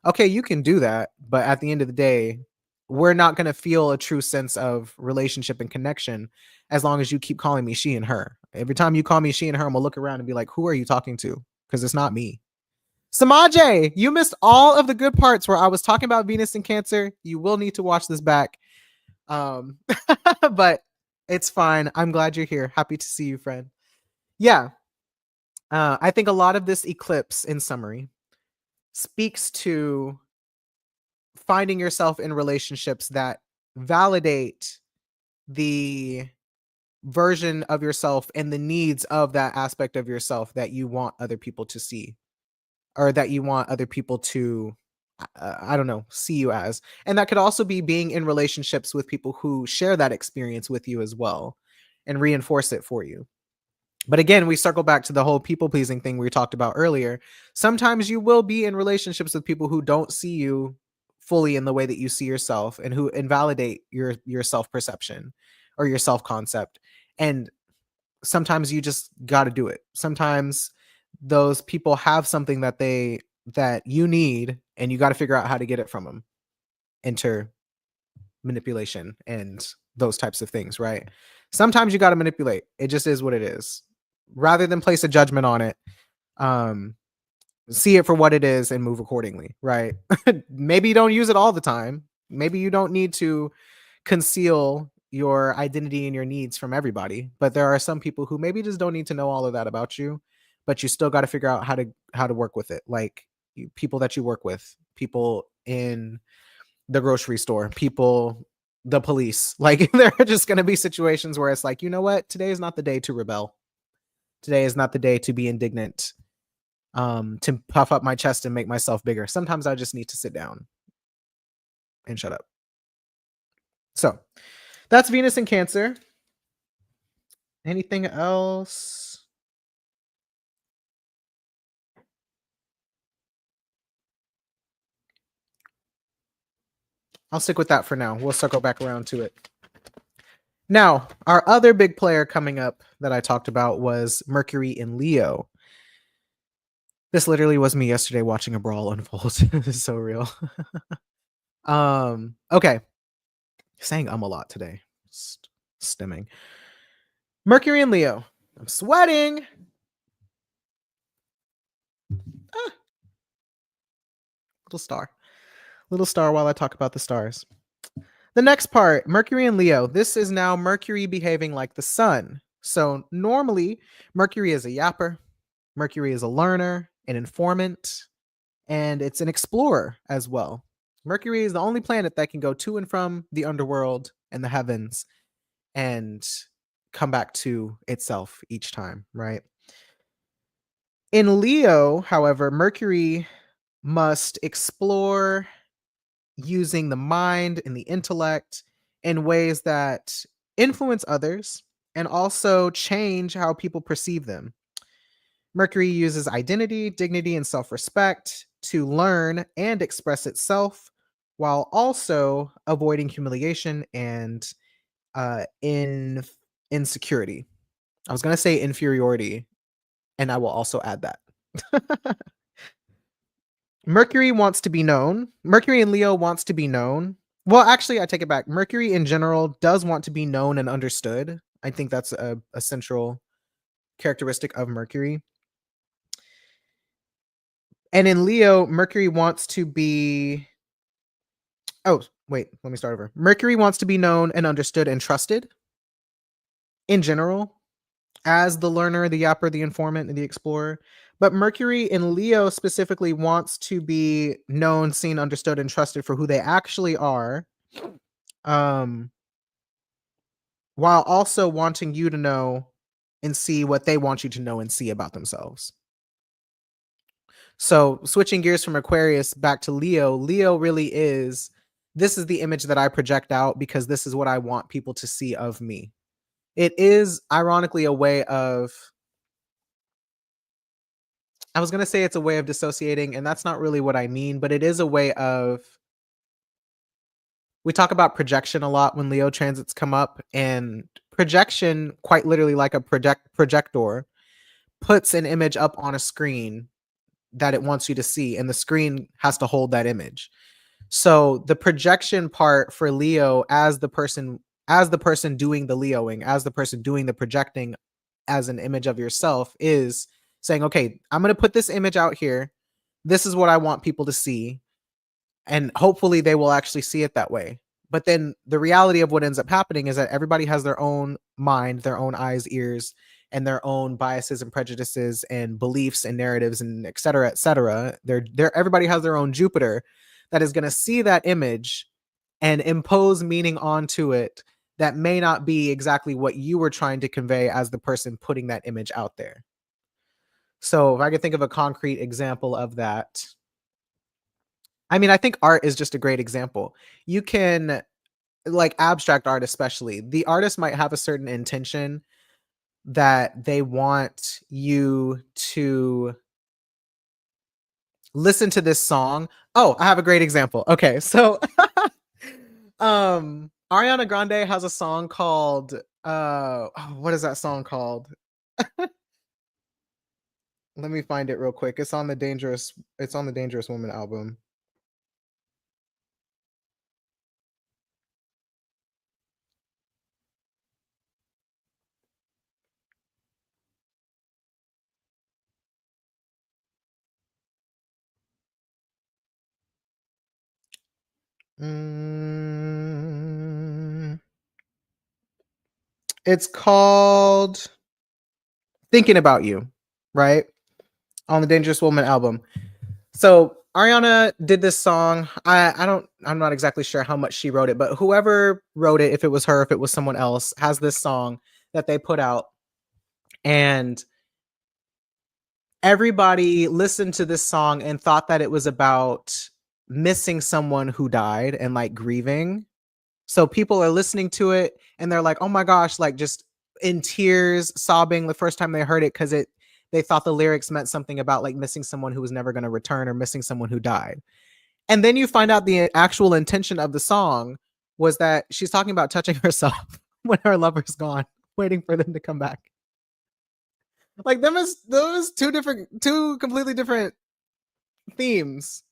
okay, you can do that, but at the end of the day, we're not gonna feel a true sense of relationship and connection as long as you keep calling me she and her. Every time you call me she and her, I'm gonna look around and be like, who are you talking to? Because it's not me. Samaje, you missed all of the good parts where I was talking about Venus and Cancer. You will need to watch this back. Um, but it's fine. I'm glad you're here. Happy to see you, friend. Yeah. I think a lot of this eclipse, in summary, speaks to finding yourself in relationships that validate the version of yourself and the needs of that aspect of yourself that you want other people to see, or that you want other people to I don't know, see you as. And that could also be being in relationships with people who share that experience with you as well and reinforce it for you. But again, we circle back to the whole people pleasing thing we talked about earlier. Sometimes you will be in relationships with people who don't see you fully in the way that you see yourself and who invalidate your self perception or your self concept. And sometimes you just got to do it. Sometimes those people have something that you need and you got to figure out how to get it from them. Enter manipulation and those types of things, right? Sometimes you got to manipulate. It just is what it is. Rather than place a judgment on it, um see it for what it is and move accordingly, right? Maybe you don't use it all the time. Maybe you don't need to conceal your identity and your needs from everybody, but there are some people who maybe just don't need to know all of that about you, but you still got to figure out how to work with it. Like people that you work with, people in the grocery store, people, the police. Like there are just going to be situations where it's like, you know what, today is not the day to rebel. Today is not the day to be indignant, to puff up my chest and make myself bigger. Sometimes I just need to sit down and shut up. So that's Venus in Cancer. Anything else? I'll stick with that for now. We'll circle back around to it. Now, our other big player coming up that I talked about was Mercury in Leo. This literally was me yesterday watching a brawl unfold. This is so real. Okay. Saying a lot today. Stimming. Mercury in Leo. I'm sweating. Ah. Little star while I talk about the stars. The next part, Mercury and Leo. This is now Mercury behaving like the sun. So normally Mercury is a yapper. Mercury is a learner, an informant, and it's an explorer as well. Mercury is the only planet that can go to and from the underworld and the heavens and come back to itself each time, right? In Leo, however, Mercury must explore using the mind and the intellect in ways that influence others, and also change how people perceive them. Mercury uses identity, dignity, and self respect to learn and express itself while also avoiding humiliation and insecurity. I was going to say inferiority, and I will also add that. Mercury wants to be known. Mercury in Leo wants to be known. Well, actually, I take it back. Mercury in general does want to be known and understood. I think that's a central characteristic of Mercury. And in Leo, Mercury wants to be. Oh, wait, let me start over. Mercury wants to be known and understood and trusted in general as the learner, the yapper, the informant, and the explorer. But Mercury in Leo specifically wants to be known, seen, understood, and trusted for who they actually are, while also wanting you to know and see what they want you to know and see about themselves. So switching gears from Aquarius back to Leo, Leo really is, this is the image that I project out because this is what I want people to see of me. It is ironically a way of, I was going to say it's a way of dissociating, and that's not really what I mean, but it is a way of, we talk about projection a lot when Leo transits come up, and projection, quite literally like a projector, puts an image up on a screen that it wants you to see, and the screen has to hold that image. So the projection part for Leo as the person doing the Leoing, as the person doing the projecting as an image of yourself, is saying, okay, I'm going to put this image out here. This is what I want people to see. And hopefully they will actually see it that way. But then the reality of what ends up happening is that everybody has their own mind, their own eyes, ears, and their own biases and prejudices and beliefs and narratives and et cetera, et cetera. Everybody has their own Jupiter that is going to see that image and impose meaning onto it that may not be exactly what you were trying to convey as the person putting that image out there. So if I could think of a concrete example of that, I mean, I think art is just a great example. You can, like abstract art especially, the artist might have a certain intention that they want you to listen to this song. Oh, I have a great example. Okay, so Ariana Grande has a song called what is that song called? Let me find it real quick. It's on the Dangerous Woman album. It's called Thinking About You, right? On the Dangerous Woman album. So Ariana did this song. I'm not exactly sure how much she wrote it, but whoever wrote it, if it was her, if it was someone else, has this song that they put out. And everybody listened to this song and thought that it was about missing someone who died and like grieving. So people are listening to it and they're like, oh my gosh, like just in tears, sobbing the first time they heard it because they thought the lyrics meant something about like missing someone who was never going to return or missing someone who died. And then you find out the actual intention of the song was that she's talking about touching herself when her lover's gone, waiting for them to come back. Like those two completely different themes.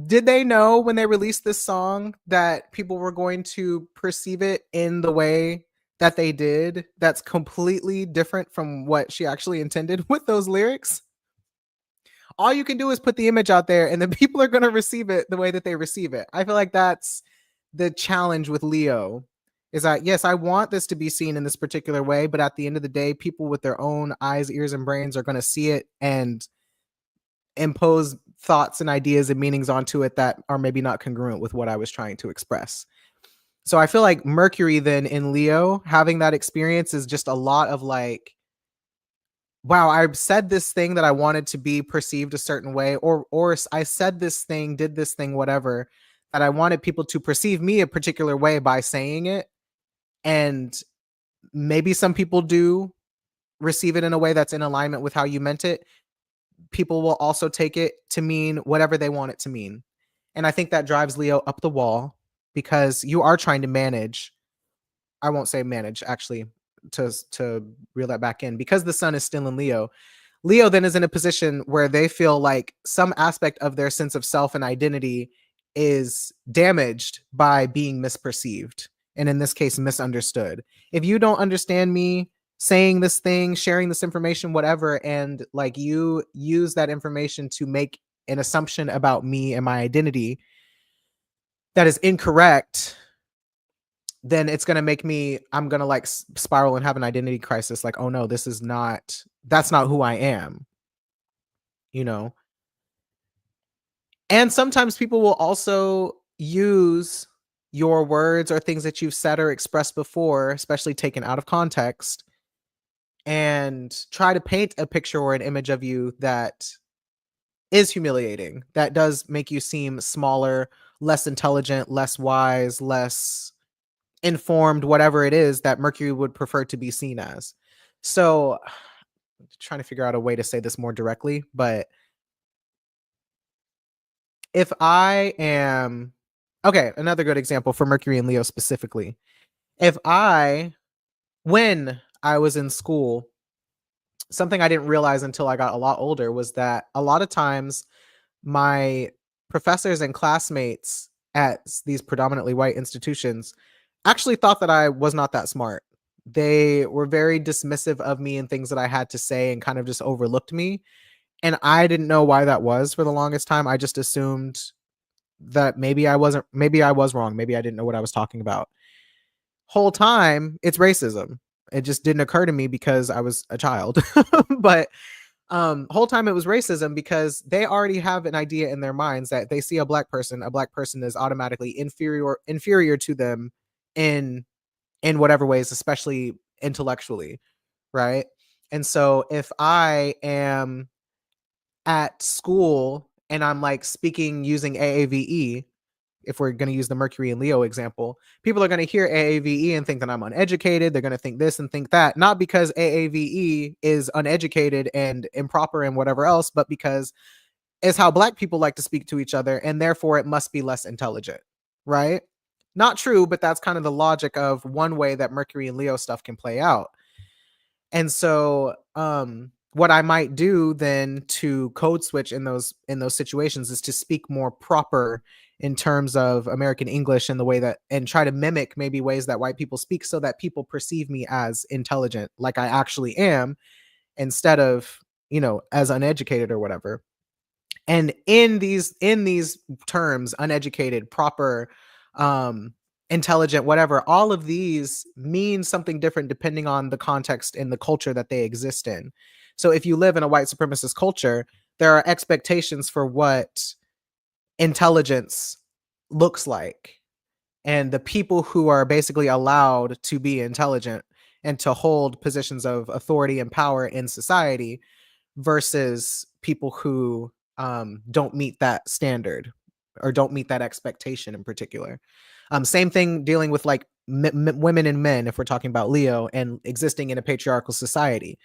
Did they know when they released this song that people were going to perceive it in the way that they did? That's completely different from what she actually intended with those lyrics. All you can do is put the image out there and then people are going to receive it the way that they receive it. I feel like that's the challenge with Leo, is that, yes, I want this to be seen in this particular way, but at the end of the day, people with their own eyes, ears, and brains are going to see it and impose thoughts and ideas and meanings onto it that are maybe not congruent with what I was trying to express. So I feel like Mercury then in Leo, having that experience is just a lot of like, wow, I said this thing that I wanted to be perceived a certain way, or I said this thing, did this thing, whatever, that I wanted people to perceive me a particular way by saying it. And maybe some people do receive it in a way that's in alignment with how you meant it. People will also take it to mean whatever they want it to mean. And I think that drives Leo up the wall because you are trying to manage. I won't say manage, actually, to reel that back in, because the sun is still in Leo. Leo then is in a position where they feel like some aspect of their sense of self and identity is damaged by being misperceived. And in this case, misunderstood. If you don't understand me saying this thing, sharing this information, whatever, and like you use that information to make an assumption about me and my identity that is incorrect, then it's going to make me, I'm going to like spiral and have an identity crisis. Like, oh no, that's not who I am, you know? And sometimes people will also use your words or things that you've said or expressed before, especially taken out of context, and try to paint a picture or an image of you that is humiliating, that does make you seem smaller, less intelligent, less wise, less informed, whatever it is that Mercury would prefer to be seen as. So, trying to figure out a way to say this more directly, but if I am okay, another good example for Mercury and Leo specifically. If I When I was in school, something I didn't realize until I got a lot older was that a lot of times my professors and classmates at these predominantly white institutions actually thought that I was not that smart. They were very dismissive of me and things that I had to say and kind of just overlooked me. And I didn't know why that was for the longest time. I just assumed that maybe I was wrong. Maybe I didn't know what I was talking about. Whole time, it's racism. It just didn't occur to me because I was a child. But whole time it was racism because they already have an idea in their minds that they see a black person is automatically inferior to them in whatever ways, especially intellectually, right? And so if I am at school and I'm like speaking using AAVE, if we're going to use the Mercury and Leo example, people are going to hear AAVE and think that I'm uneducated. They're going to think this and think that, not because AAVE is uneducated and improper and whatever else, but because it's how black people like to speak to each other, and therefore it must be less intelligent, right? Not true, but that's kind of the logic of one way that Mercury and Leo stuff can play out. And so what I might do then to code switch in those situations is to speak more proper in terms of American English and the way that, and try to mimic maybe ways that white people speak so that people perceive me as intelligent like I actually am, instead of, as uneducated or whatever. And in these terms, uneducated, proper, intelligent, whatever, all of these mean something different depending on the context and the culture that they exist in. So if you live in a white supremacist culture, there are expectations for what intelligence looks like. And the people who are basically allowed to be intelligent and to hold positions of authority and power in society versus people who don't meet that standard or don't meet that expectation in particular. Same thing dealing with like women and men, if we're talking about Leo and existing in a patriarchal society.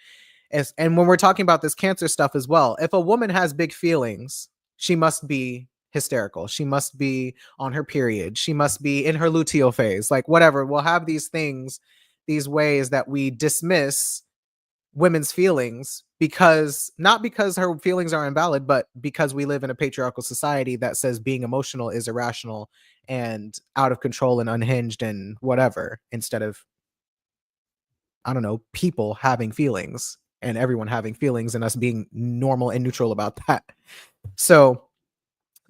And when we're talking about this Cancer stuff as well, if a woman has big feelings, she must be hysterical. She must be on her period. She must be in her luteal phase, like whatever. We'll have these things, these ways that we dismiss women's feelings, because not because her feelings are invalid, but because we live in a patriarchal society that says being emotional is irrational and out of control and unhinged and whatever, instead of, I don't know, people having feelings and everyone having feelings and us being normal and neutral about that. So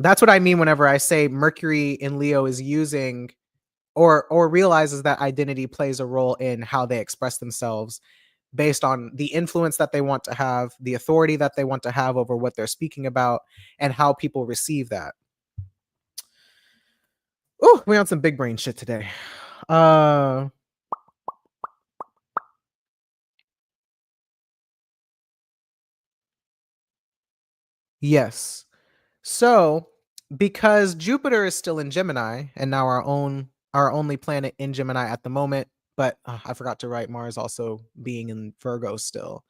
that's what I mean whenever I say Mercury in Leo is using or realizes that identity plays a role in how they express themselves based on the influence that they want to have, the authority that they want to have over what they're speaking about, and how people receive that. Oh, we on some big brain shit today. Uh yes. So, because Jupiter is still in Gemini and now our only planet in Gemini at the moment, but I forgot to write Mars also being in Virgo still.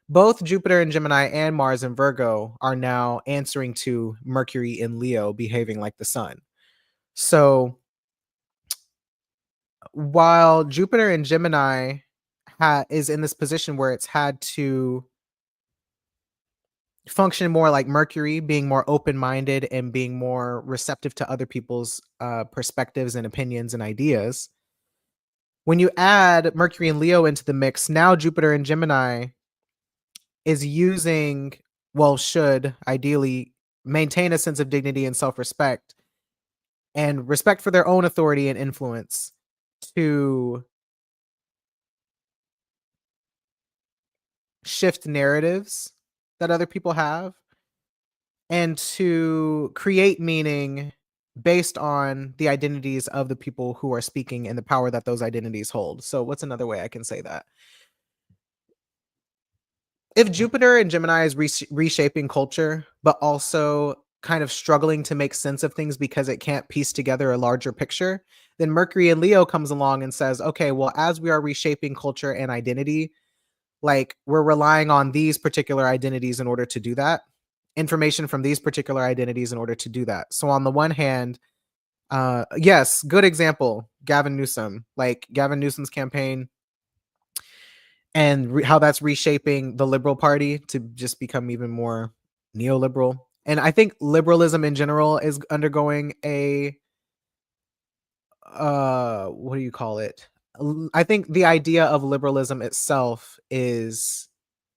Both Jupiter in Gemini and Mars in Virgo are now answering to Mercury in Leo, behaving like the sun. So while Jupiter in Gemini is in this position where it's had to function more like Mercury, being more open-minded and being more receptive to other people's perspectives and opinions and ideas. When you add Mercury and Leo into the mix, now Jupiter in Gemini is using, well, should ideally maintain a sense of dignity and self-respect and respect for their own authority and influence to shift narratives that other people have and to create meaning based on the identities of the people who are speaking and the power that those identities hold. So what's another way I can say that? If Jupiter and Gemini is reshaping culture, but also kind of struggling to make sense of things because it can't piece together a larger picture, then Mercury and Leo comes along and says, okay, well, as we are reshaping culture and identity, like we're relying on these particular identities in order to do that, information from these particular identities in order to do that. So on the one hand, yes, good example, Gavin Newsom, like Gavin Newsom's campaign and how that's reshaping the Liberal Party to just become even more neoliberal. And I think liberalism in general is undergoing a what do you call it? I think the idea of liberalism itself is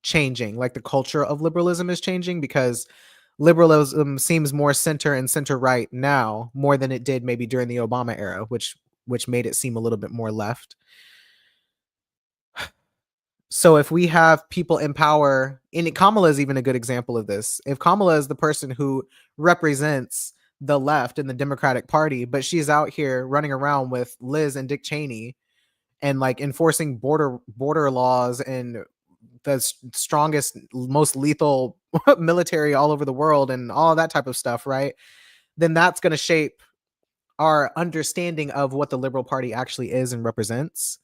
changing. Like the culture of liberalism is changing because liberalism seems more center and center right now more than it did maybe during the Obama era, which made it seem a little bit more left. So if we have people in power, and Kamala is even a good example of this. If Kamala is the person who represents the left in the Democratic Party, but she's out here running around with Liz and Dick Cheney and like enforcing border laws and the strongest, most lethal military all over the world and all that type of stuff, right? Then that's going to shape our understanding of what the Liberal Party actually is and represents,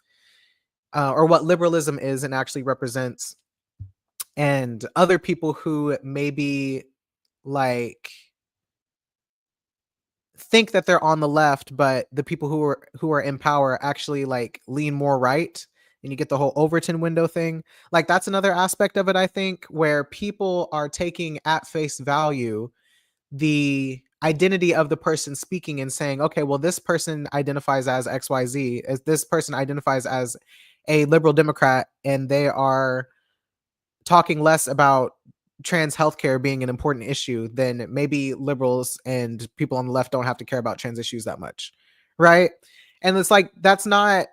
or what liberalism is and actually represents. And other people who maybe like think that they're on the left, but the people who are in power actually like lean more right. And you get the whole Overton window thing. Like that's another aspect of it, I think, where people are taking at face value the identity of the person speaking and saying, okay, well, this person identifies as XYZ, as this person identifies as a liberal Democrat, and they are talking less about trans healthcare being an important issue, then maybe liberals and people on the left don't have to care about trans issues that much. Right. And it's like, that's not,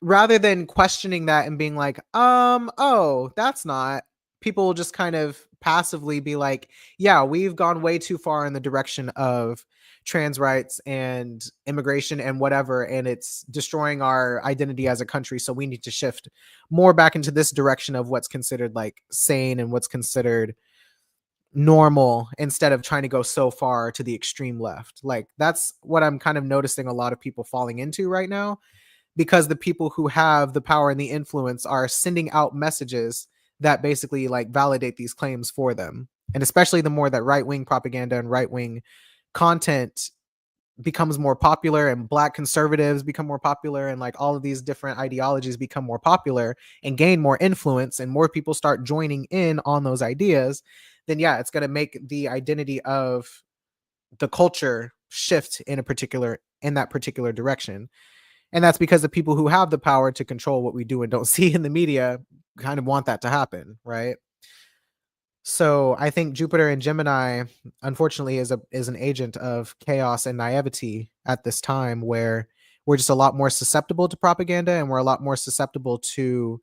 rather than questioning that and being like, oh, that's not, people will just kind of passively be like, yeah, we've gone way too far in the direction of trans rights and immigration and whatever, and it's destroying our identity as a country. So we need to shift more back into this direction of what's considered like sane and what's considered normal instead of trying to go so far to the extreme left. Like that's what I'm kind of noticing a lot of people falling into right now, because the people who have the power and the influence are sending out messages that basically like validate these claims for them. And especially the more that right-wing propaganda and right-wing content becomes more popular and Black conservatives become more popular and like all of these different ideologies become more popular and gain more influence and more people start joining in on those ideas, then yeah, it's going to make the identity of the culture shift in that particular direction. And that's because the people who have the power to control what we do and don't see in the media kind of want that to happen, right? So I think Jupiter in Gemini, unfortunately, is an agent of chaos and naivety at this time, where we're just a lot more susceptible to propaganda and we're a lot more susceptible to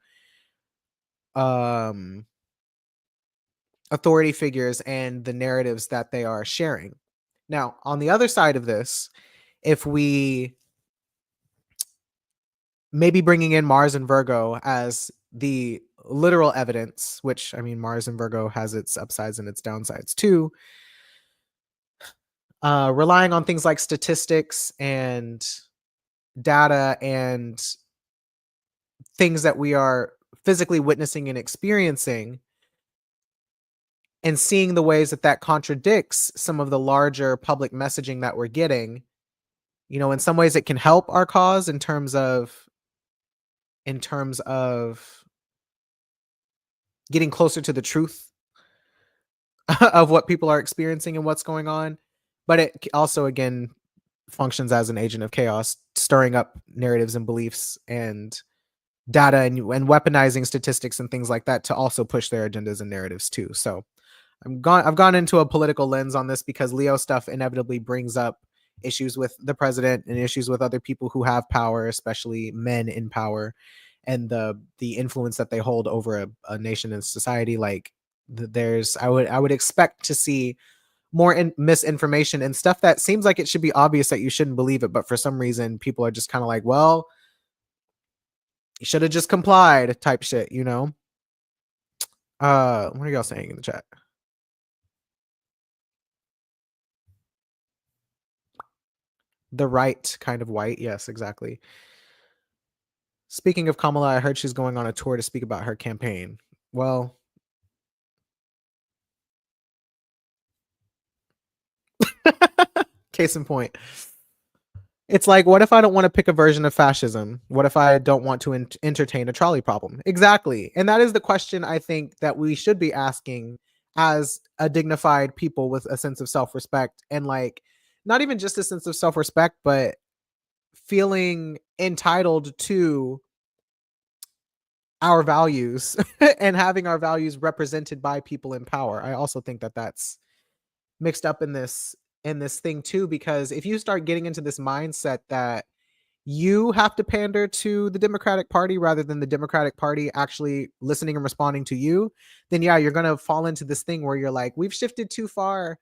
um, authority figures and the narratives that they are sharing. Now, on the other side of this, if we maybe bringing in Mars and Virgo as the literal evidence, which I mean, Mars and Virgo has its upsides and its downsides too. Relying on things like statistics and data and things that we are physically witnessing and experiencing, and seeing the ways that that contradicts some of the larger public messaging that we're getting. In some ways it can help our cause in terms of getting closer to the truth of what people are experiencing and what's going on. But it also, again, functions as an agent of chaos, stirring up narratives and beliefs and data, and weaponizing statistics and things like that to also push their agendas and narratives too. So I've gone into a political lens on this because Leo stuff inevitably brings up issues with the president and issues with other people who have power, especially men in power, and the influence that they hold over a nation and society. Like I would expect to see more misinformation and stuff that seems like it should be obvious that you shouldn't believe it, but for some reason people are just kind of like, well, you should have just complied type shit. What are y'all saying in the chat? The right kind of white. Yes, exactly. Speaking of Kamala, I heard she's going on a tour to speak about her campaign. Well, case in point. It's like, what if I don't want to pick a version of fascism? What if I don't want to entertain a trolley problem? Exactly. And that is the question I think that we should be asking as a dignified people with a sense of self-respect, and like not even just a sense of self-respect, but feeling entitled to our values and having our values represented by people in power. I also think that that's mixed up in this thing too, because if you start getting into this mindset that you have to pander to the Democratic Party rather than the Democratic Party actually listening and responding to you, then yeah, you're going to fall into this thing where you're like, we've shifted too far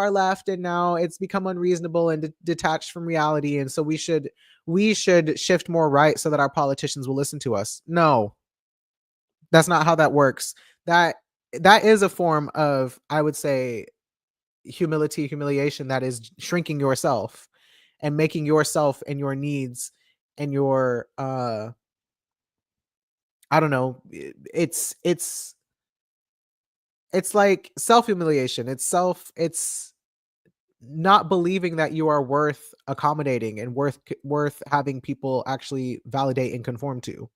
left, and now it's become unreasonable and detached from reality, and so we should shift more right so that our politicians will listen to us. No, that's not how that works. That is a form of, I would say, humiliation, that is shrinking yourself and making yourself and your needs and your I don't know, it's like self-humiliation. It's not believing that you are worth accommodating and worth having people actually validate and conform to.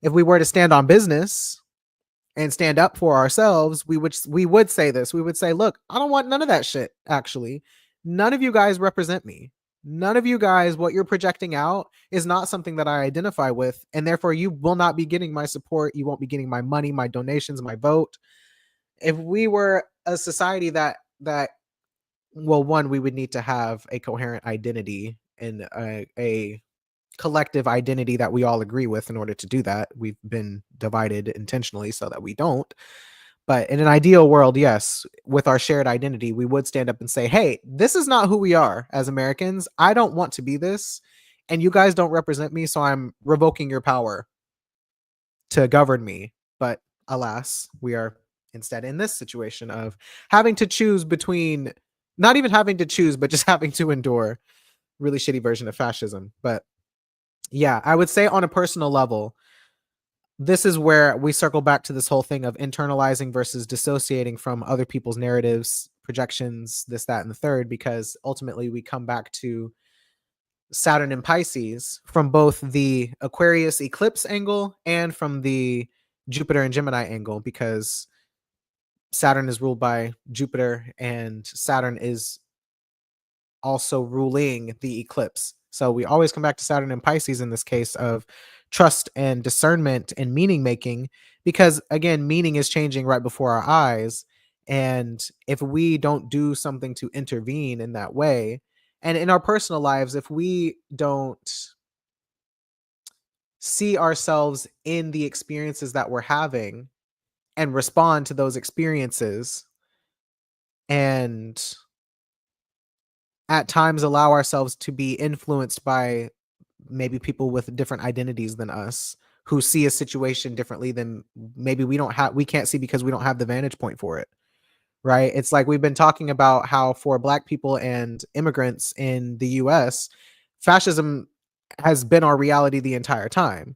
If we were to stand on business and stand up for ourselves, we would say this. We would say, look, I don't want none of that shit. Actually, none of you guys represent me. None of you guys, what you're projecting out is not something that I identify with, and therefore you will not be getting my support. You won't be getting my money, my donations, my vote. If we were a society that well, one, we would need to have a coherent identity and a collective identity that we all agree with. In order to do that, we've been divided intentionally so that we don't. But in an ideal world, yes, with our shared identity, we would stand up and say, hey, this is not who we are as Americans. I don't want to be this, and you guys don't represent me, so I'm revoking your power to govern me. But alas, we are instead in this situation of having to choose between, not even having to choose, but just having to endure really shitty version of fascism. But yeah, I would say on a personal level, this is where we circle back to this whole thing of internalizing versus dissociating from other people's narratives, projections, this, that, and the third, because ultimately we come back to Saturn and Pisces from both the Aquarius eclipse angle and from the Jupiter and Gemini angle, because Saturn is ruled by Jupiter and Saturn is also ruling the eclipse. So we always come back to Saturn and Pisces in this case of trust and discernment and meaning making, because again, meaning is changing right before our eyes. And if we don't do something to intervene in that way, and in our personal lives, if we don't see ourselves in the experiences that we're having and respond to those experiences, and at times allow ourselves to be influenced by maybe people with different identities than us, who see a situation differently than maybe we can't see because we don't have the vantage point for it, right? It's like we've been talking about how for Black people and immigrants in the US, fascism has been our reality the entire time.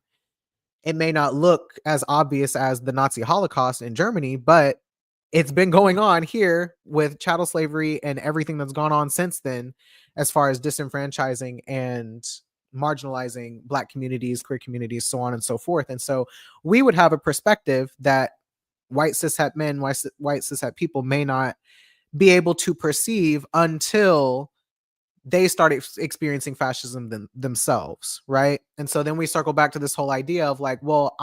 It may not look as obvious as the Nazi Holocaust in Germany, but it's been going on here with chattel slavery and everything that's gone on since then, as far as disenfranchising and marginalizing Black communities, queer communities, so on and so forth. And so we would have a perspective that white cishet men, white cishet people may not be able to perceive until they start experiencing fascism themselves, right? And so then we circle back to this whole idea of like, well,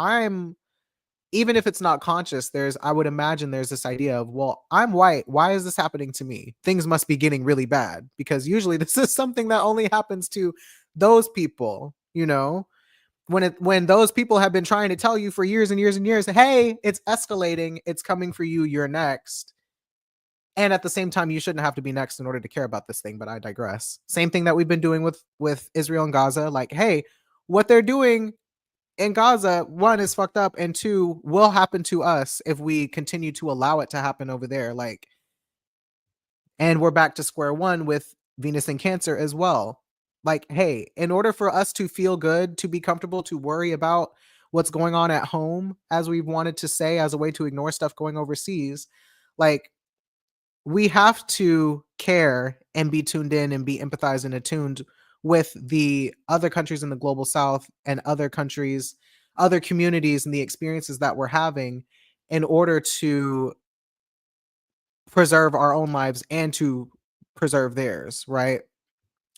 even if it's not conscious, I would imagine there's this idea of, well, I'm white. Why is this happening to me? Things must be getting really bad, because usually this is something that only happens to those people, when those people have been trying to tell you for years and years and years, hey, it's escalating, it's coming for you, you're next. And at the same time, you shouldn't have to be next in order to care about this thing, but I digress. Same thing that we've been doing with Israel and Gaza. Like, hey, what they're doing in Gaza, one, is fucked up, and two, will happen to us if we continue to allow it to happen over there. Like, and we're back to square one with Venus and Cancer as well. Like, hey, in order for us to feel good, to be comfortable, to worry about what's going on at home, as we've wanted to say, as a way to ignore stuff going overseas, like, we have to care and be tuned in and be empathized and attuned with the other countries in the global south and other countries, other communities, and the experiences that we're having, in order to preserve our own lives and to preserve theirs, right?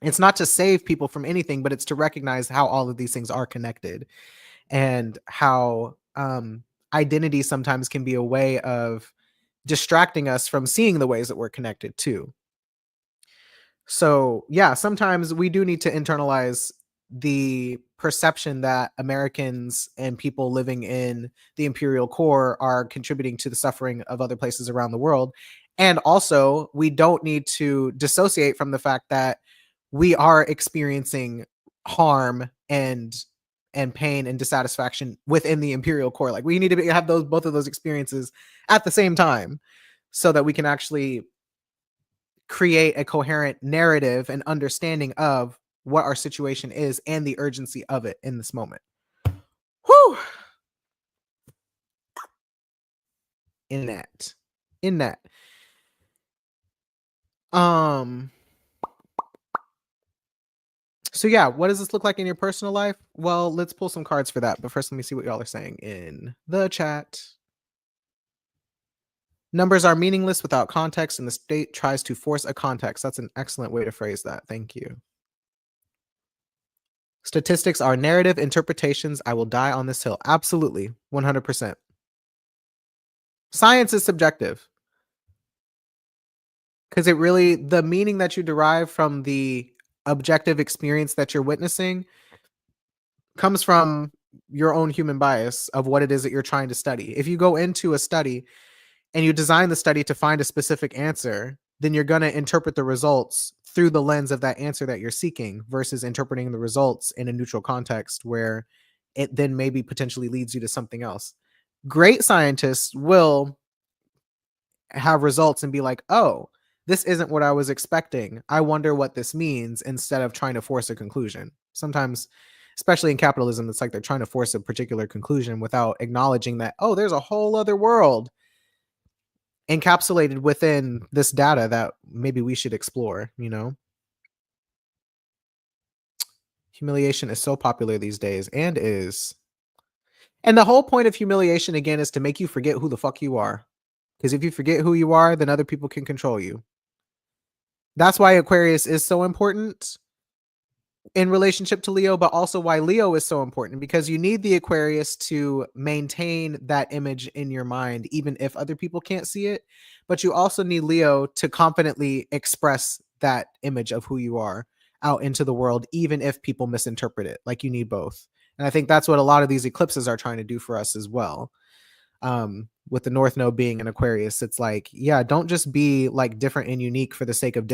It's not to save people from anything, but it's to recognize how all of these things are connected, and how identity sometimes can be a way of distracting us from seeing the ways that we're connected too. So, yeah, sometimes we do need to internalize the perception that Americans and people living in the imperial core are contributing to the suffering of other places around the world. And also, we don't need to dissociate from the fact that we are experiencing harm and pain and dissatisfaction within the imperial core. Like, we need to have both of those experiences at the same time, so that we can actually create a coherent narrative and understanding of what our situation is and the urgency of it in this moment. Whew. In that. So yeah, what does this look like in your personal life? Well, let's pull some cards for that. But first, let me see what y'all are saying in the chat. Numbers are meaningless without context, and the state tries to force a context. That's an excellent way to phrase that. Thank you. Statistics are narrative interpretations. I will die on this hill. Absolutely. 100%. Science is subjective, because the meaning that you derive from the objective experience that you're witnessing comes from your own human bias of what it is that you're trying to study. If you go into a study and you design the study to find a specific answer, then you're going to interpret the results through the lens of that answer that you're seeking, versus interpreting the results in a neutral context where it then maybe potentially leads you to something else. Great scientists will have results and be like, oh, this isn't what I was expecting. I wonder what this means, instead of trying to force a conclusion. Sometimes, especially in capitalism, it's like they're trying to force a particular conclusion without acknowledging that, oh, there's a whole other world encapsulated within this data that maybe we should explore, Humiliation is so popular these days, and the whole point of humiliation, again, is to make you forget who the fuck you are. Because if you forget who you are, then other people can control you. That's why Aquarius is so important in relationship to Leo, but also why Leo is so important, because you need the Aquarius to maintain that image in your mind, even if other people can't see it. But you also need Leo to confidently express that image of who you are out into the world, even if people misinterpret it. Like, you need both. And I think that's what a lot of these eclipses are trying to do for us as well. With the North Node being an Aquarius, it's like, yeah, don't just be like different and unique for the sake of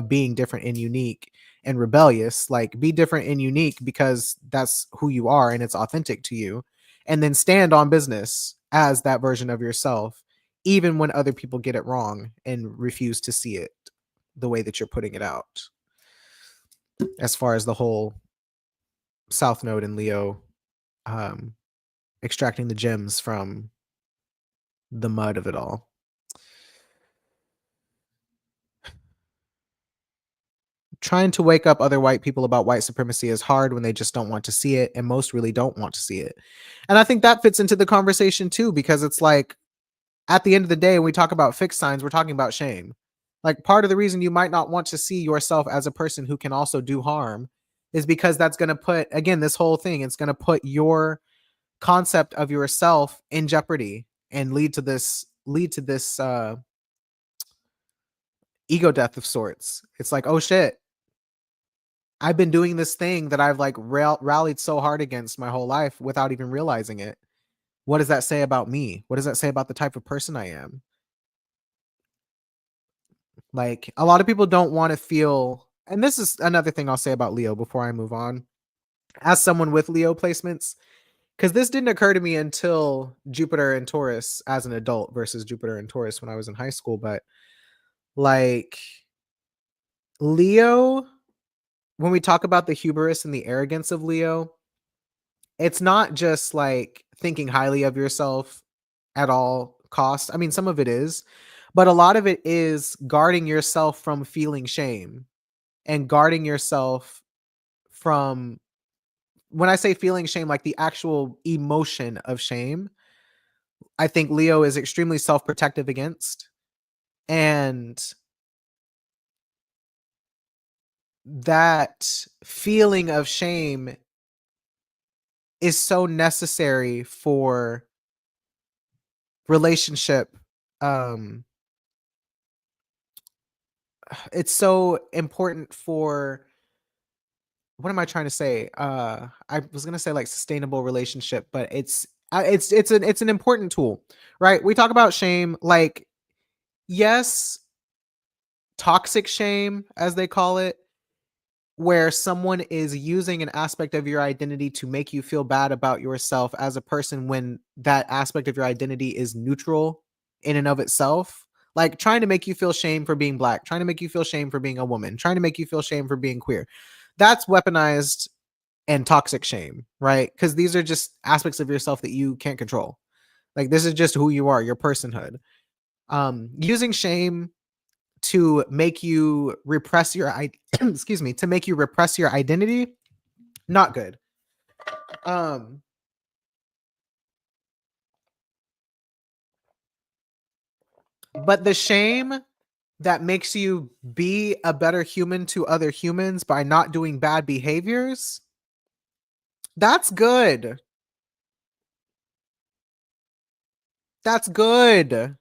being different and unique and rebellious. Like, be different and unique because that's who you are and it's authentic to you, and then stand on business as that version of yourself, even when other people get it wrong and refuse to see it the way that you're putting it out. As far as the whole South Node in Leo, extracting the gems from the mud of it all. Trying to wake up other white people about white supremacy is hard when they just don't want to see it, and most really don't want to see it. And I think that fits into the conversation too, because it's like, at the end of the day, when we talk about fixed signs, we're talking about shame. Like, part of the reason you might not want to see yourself as a person who can also do harm is because that's going to put, again, this whole thing, it's going to put your concept of yourself in jeopardy and lead to this ego death of sorts. It's like, oh shit, I've been doing this thing that I've like rallied so hard against my whole life without even realizing it. What does that say about me? What does that say about the type of person I am? Like, a lot of people don't want to feel, and this is another thing I'll say about Leo before I move on. As someone with Leo placements, because this didn't occur to me until Jupiter and Taurus as an adult versus Jupiter and Taurus when I was in high school, but like, Leo, when we talk about the hubris and the arrogance of Leo, it's not just like thinking highly of yourself at all costs. I mean, some of it is, but a lot of it is guarding yourself from feeling shame and guarding yourself from, when I say feeling shame, like the actual emotion of shame, I think Leo is extremely self-protective against. And that feeling of shame is so necessary for relationship. It's so important for, what am I trying to say? I was gonna say like sustainable relationship, but it's an important tool, right? We talk about shame, like, yes, toxic shame, as they call it, where someone is using an aspect of your identity to make you feel bad about yourself as a person when that aspect of your identity is neutral in and of itself. Like trying to make you feel shame for being black, trying to make you feel shame for being a woman, trying to make you feel shame for being queer. That's weaponized and toxic shame, right? Because these are just aspects of yourself that you can't control. Like this is just who you are, your personhood. Using shame to make you repress your excuse me, to make you repress your identity, not good. Um but the shame that makes you be a better human to other humans by not doing bad behaviors, that's good. That's good.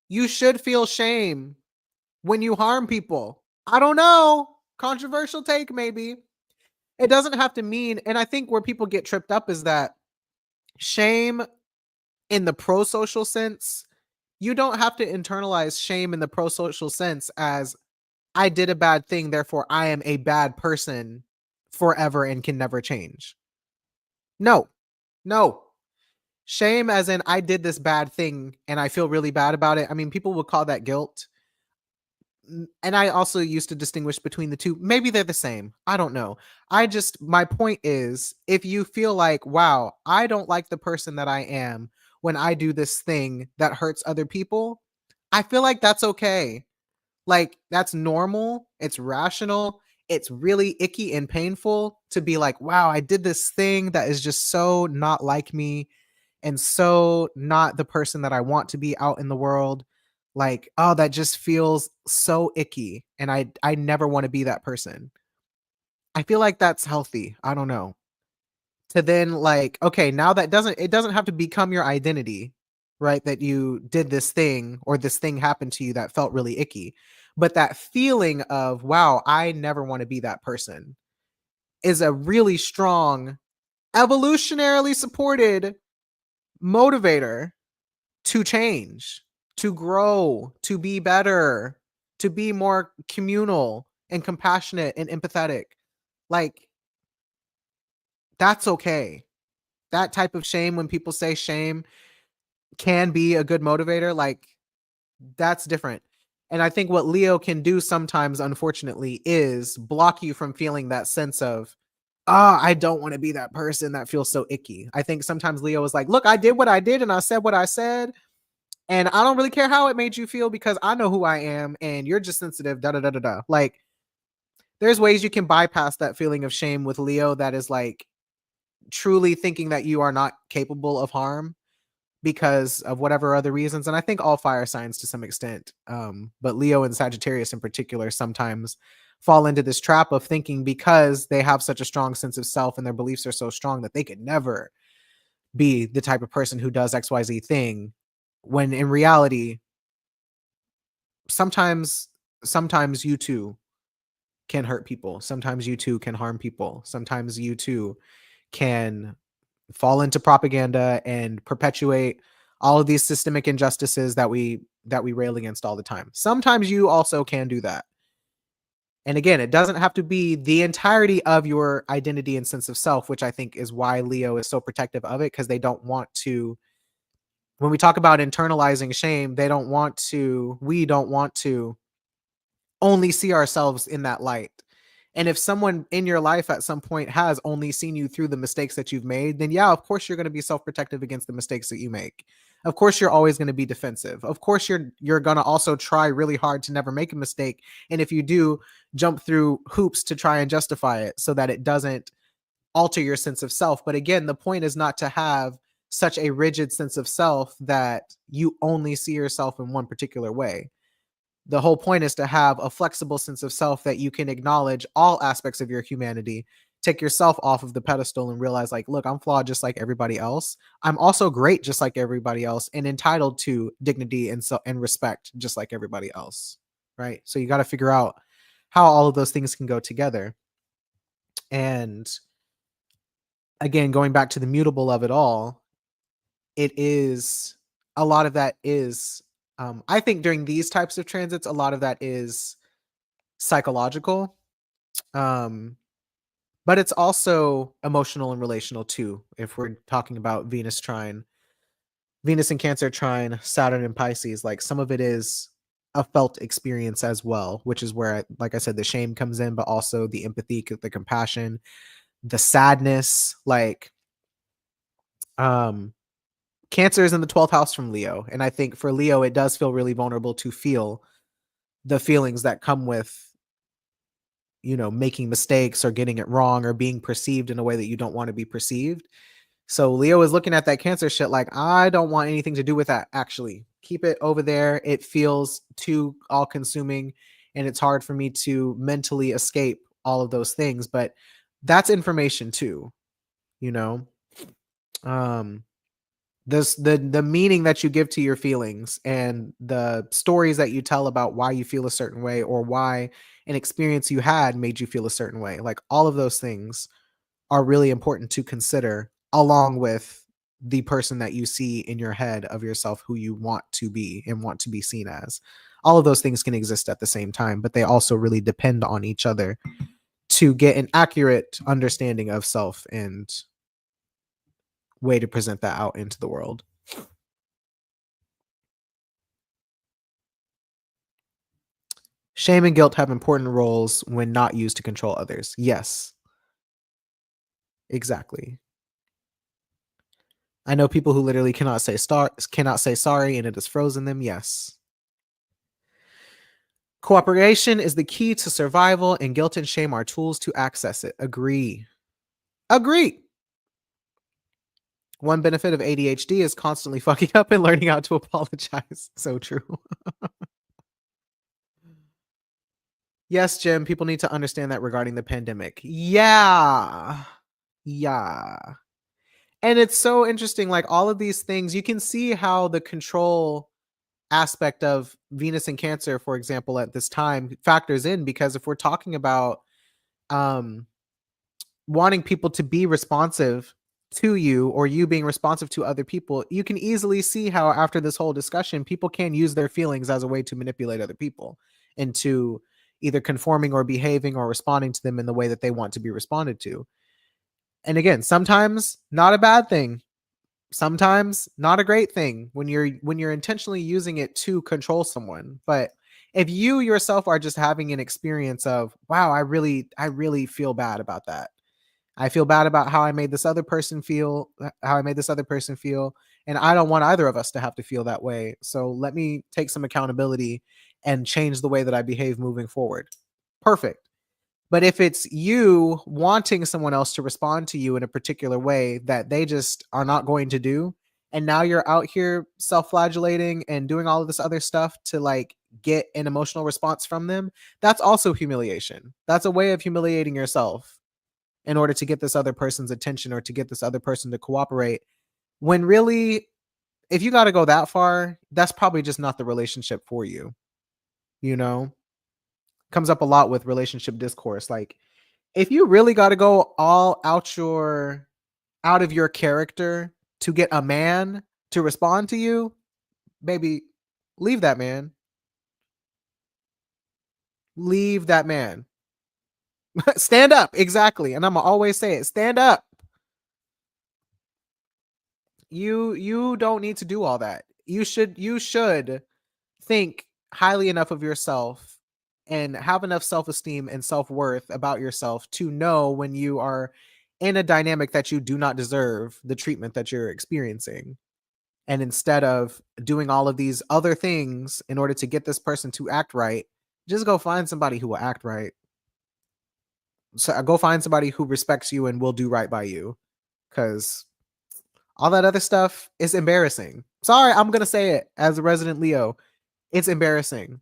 You should feel shame when you harm people. I don't know. Controversial take, maybe. It doesn't have to mean, and I think where people get tripped up is that shame in the pro social sense, you don't have to internalize shame in the pro social sense as I did a bad thing, therefore I am a bad person forever and can never change. No, no. Shame as in I did this bad thing and I feel really bad about it. I mean, people would call that guilt. And I also used to distinguish between the two. Maybe they're the same. I don't know. My point is, if you feel like, wow, I don't like the person that I am when I do this thing that hurts other people, I feel like that's okay. Like, that's normal. It's rational. It's really icky and painful to be like, wow, I did this thing that is just so not like me and so not the person that I want to be out in the world. Like, oh, that just feels so icky. And I never want to be that person. I feel like that's healthy. I don't know. To then like, okay, now it doesn't have to become your identity, right? That you did this thing or this thing happened to you that felt really icky. But that feeling of, wow, I never want to be that person is a really strong, evolutionarily supported motivator to change, to grow, to be better, to be more communal and compassionate and empathetic. Like, that's okay. That type of shame, when people say shame can be a good motivator, like, that's different. And I think what Leo can do sometimes, unfortunately, is block you from feeling that sense of, I don't want to be that person that feels so icky. I think sometimes Leo is like, look, I did what I did and I said what I said. And I don't really care how it made you feel because I know who I am and you're just sensitive, da da da da da. Like, there's ways you can bypass that feeling of shame with Leo that is like truly thinking that you are not capable of harm because of whatever other reasons. And I think all fire signs to some extent, but Leo and Sagittarius in particular sometimes fall into this trap of thinking because they have such a strong sense of self and their beliefs are so strong that they could never be the type of person who does XYZ thing, when in reality, sometimes you too can hurt people. Sometimes you too can harm people. Sometimes you too can fall into propaganda and perpetuate all of these systemic injustices that we rail against all the time. Sometimes you also can do that. And again, it doesn't have to be the entirety of your identity and sense of self, which I think is why Leo is so protective of it, because they don't want to, when we talk about internalizing shame, we don't want to only see ourselves in that light. And if someone in your life at some point has only seen you through the mistakes that you've made, then yeah, of course you're going to be self-protective against the mistakes that you make. Of course you're always going to be defensive. Of course you're going to also try really hard to never make a mistake. And if you do, jump through hoops to try and justify it so that it doesn't alter your sense of self. But again, the point is not to have such a rigid sense of self that you only see yourself in one particular way. The whole point is to have a flexible sense of self that you can acknowledge all aspects of your humanity, take yourself off of the pedestal and realize, like, look, I'm flawed just like everybody else. I'm also great just like everybody else and entitled to dignity and respect just like everybody else. Right? So you got to figure out how all of those things can go together. And again, going back to the mutable of it all, it is a lot of that is I think during these types of transits, a lot of that is psychological, um but it's also emotional and relational too. If we're talking about Venus and Cancer trine Saturn and Pisces, like some of it is a felt experience as well, which is where, like I said, the shame comes in, but also the empathy, the compassion, the sadness. Like Cancer is in the 12th house from Leo, and I think for Leo it does feel really vulnerable to feel the feelings that come with, you know, making mistakes or getting it wrong or being perceived in a way that you don't want to be perceived. So Leo is looking at that Cancer shit like, I don't want anything to do with that. Actually, keep it over there. It feels too all consuming and it's hard for me to mentally escape all of those things. But that's information too, you know. The meaning that you give to your feelings and the stories that you tell about why you feel a certain way or why an experience you had made you feel a certain way, like all of those things are really important to consider, along with the person that you see in your head of yourself, who you want to be and want to be seen as. All of those things can exist at the same time, but they also really depend on each other to get an accurate understanding of self and way to present that out into the world. Shame and guilt have important roles when not used to control others. Yes, exactly. I know people who literally cannot say sorry and it has frozen them. Yes. Cooperation is the key to survival, and guilt and shame are tools to access it. Agree. Agree. One benefit of ADHD is constantly fucking up and learning how to apologize. So true. Yes, Jim, people need to understand that regarding the pandemic. Yeah. Yeah. And it's so interesting, like all of these things, you can see how the control aspect of Venus and Cancer, for example, at this time factors in, because if we're talking about um wanting people to be responsive to you or you being responsive to other people, you can easily see how after this whole discussion, people can use their feelings as a way to manipulate other people into either conforming or behaving or responding to them in the way that they want to be responded to. And again, sometimes not a bad thing, sometimes not a great thing when you're intentionally using it to control someone. But if you yourself are just having an experience of, wow, I really feel bad about that, I feel bad about how I made this other person feel, and I don't want either of us to have to feel that way. So let me take some accountability and change the way that I behave moving forward. Perfect. But if it's you wanting someone else to respond to you in a particular way that they just are not going to do, and now you're out here self-flagellating and doing all of this other stuff to like get an emotional response from them, that's also humiliation. That's a way of humiliating yourself in order to get this other person's attention or to get this other person to cooperate. When really, if you got to go that far, that's probably just not the relationship for you. You know, comes up a lot with relationship discourse. Like, if you really got to go all out of your character to get a man to respond to you, baby, leave that man. Leave that man. Stand up, exactly. And I'm gonna always say it. Stand up. You don't need to do all that. You should think highly enough of yourself and have enough self-esteem and self-worth about yourself to know when you are in a dynamic that you do not deserve the treatment that you're experiencing. And instead of doing all of these other things in order to get this person to act right, just go find somebody who will act right. So go find somebody who respects you and will do right by you. Cause all that other stuff is embarrassing. Sorry, I'm gonna say it as a resident Leo. It's embarrassing.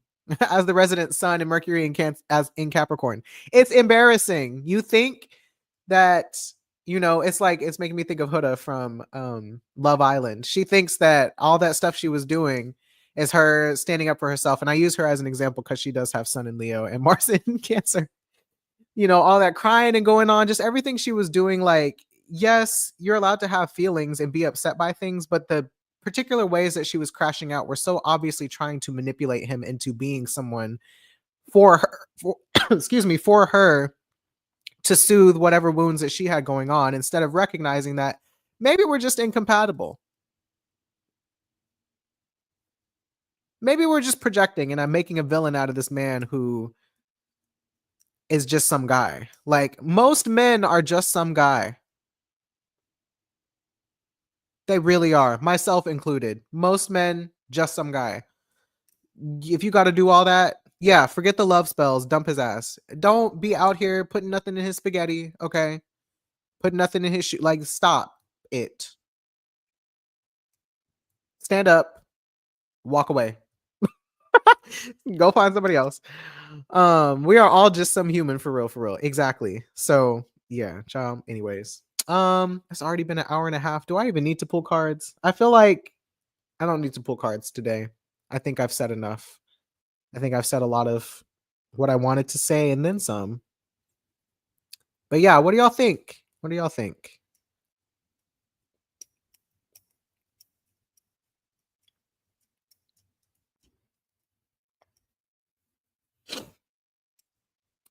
As the resident Sun and Mercury as in Capricorn, it's embarrassing. You think that it's like it's making me think of Huda from Love Island. She thinks that all that stuff she was doing is her standing up for herself, and I use her as an example because she does have Sun in Leo and Mars in Cancer. All that crying and going on, just everything she was doing. Like, yes, you're allowed to have feelings and be upset by things, but the particular ways that she was crashing out were so obviously trying to manipulate him into being someone for her, excuse me, for her to soothe whatever wounds that she had going on, instead of recognizing that maybe we're just incompatible. Maybe we're just projecting and I'm making a villain out of this man who is just some guy. Like, most men are just some guy. They really are, myself included. Most men, just some guy. If you got to do all that, yeah, forget the love spells, dump his ass. Don't be out here putting nothing in his spaghetti, okay? Put nothing in his shoe. Like, stop it. Stand up, walk away. Go find somebody else. We are all just some human, for real. Exactly. So yeah, child. Anyways, it's already been an hour and a half. Do I even need to pull cards? I feel like I don't need to pull cards today. I think I've said enough. I think I've said a lot of what I wanted to say and then some. But yeah, what do y'all think? What do y'all think?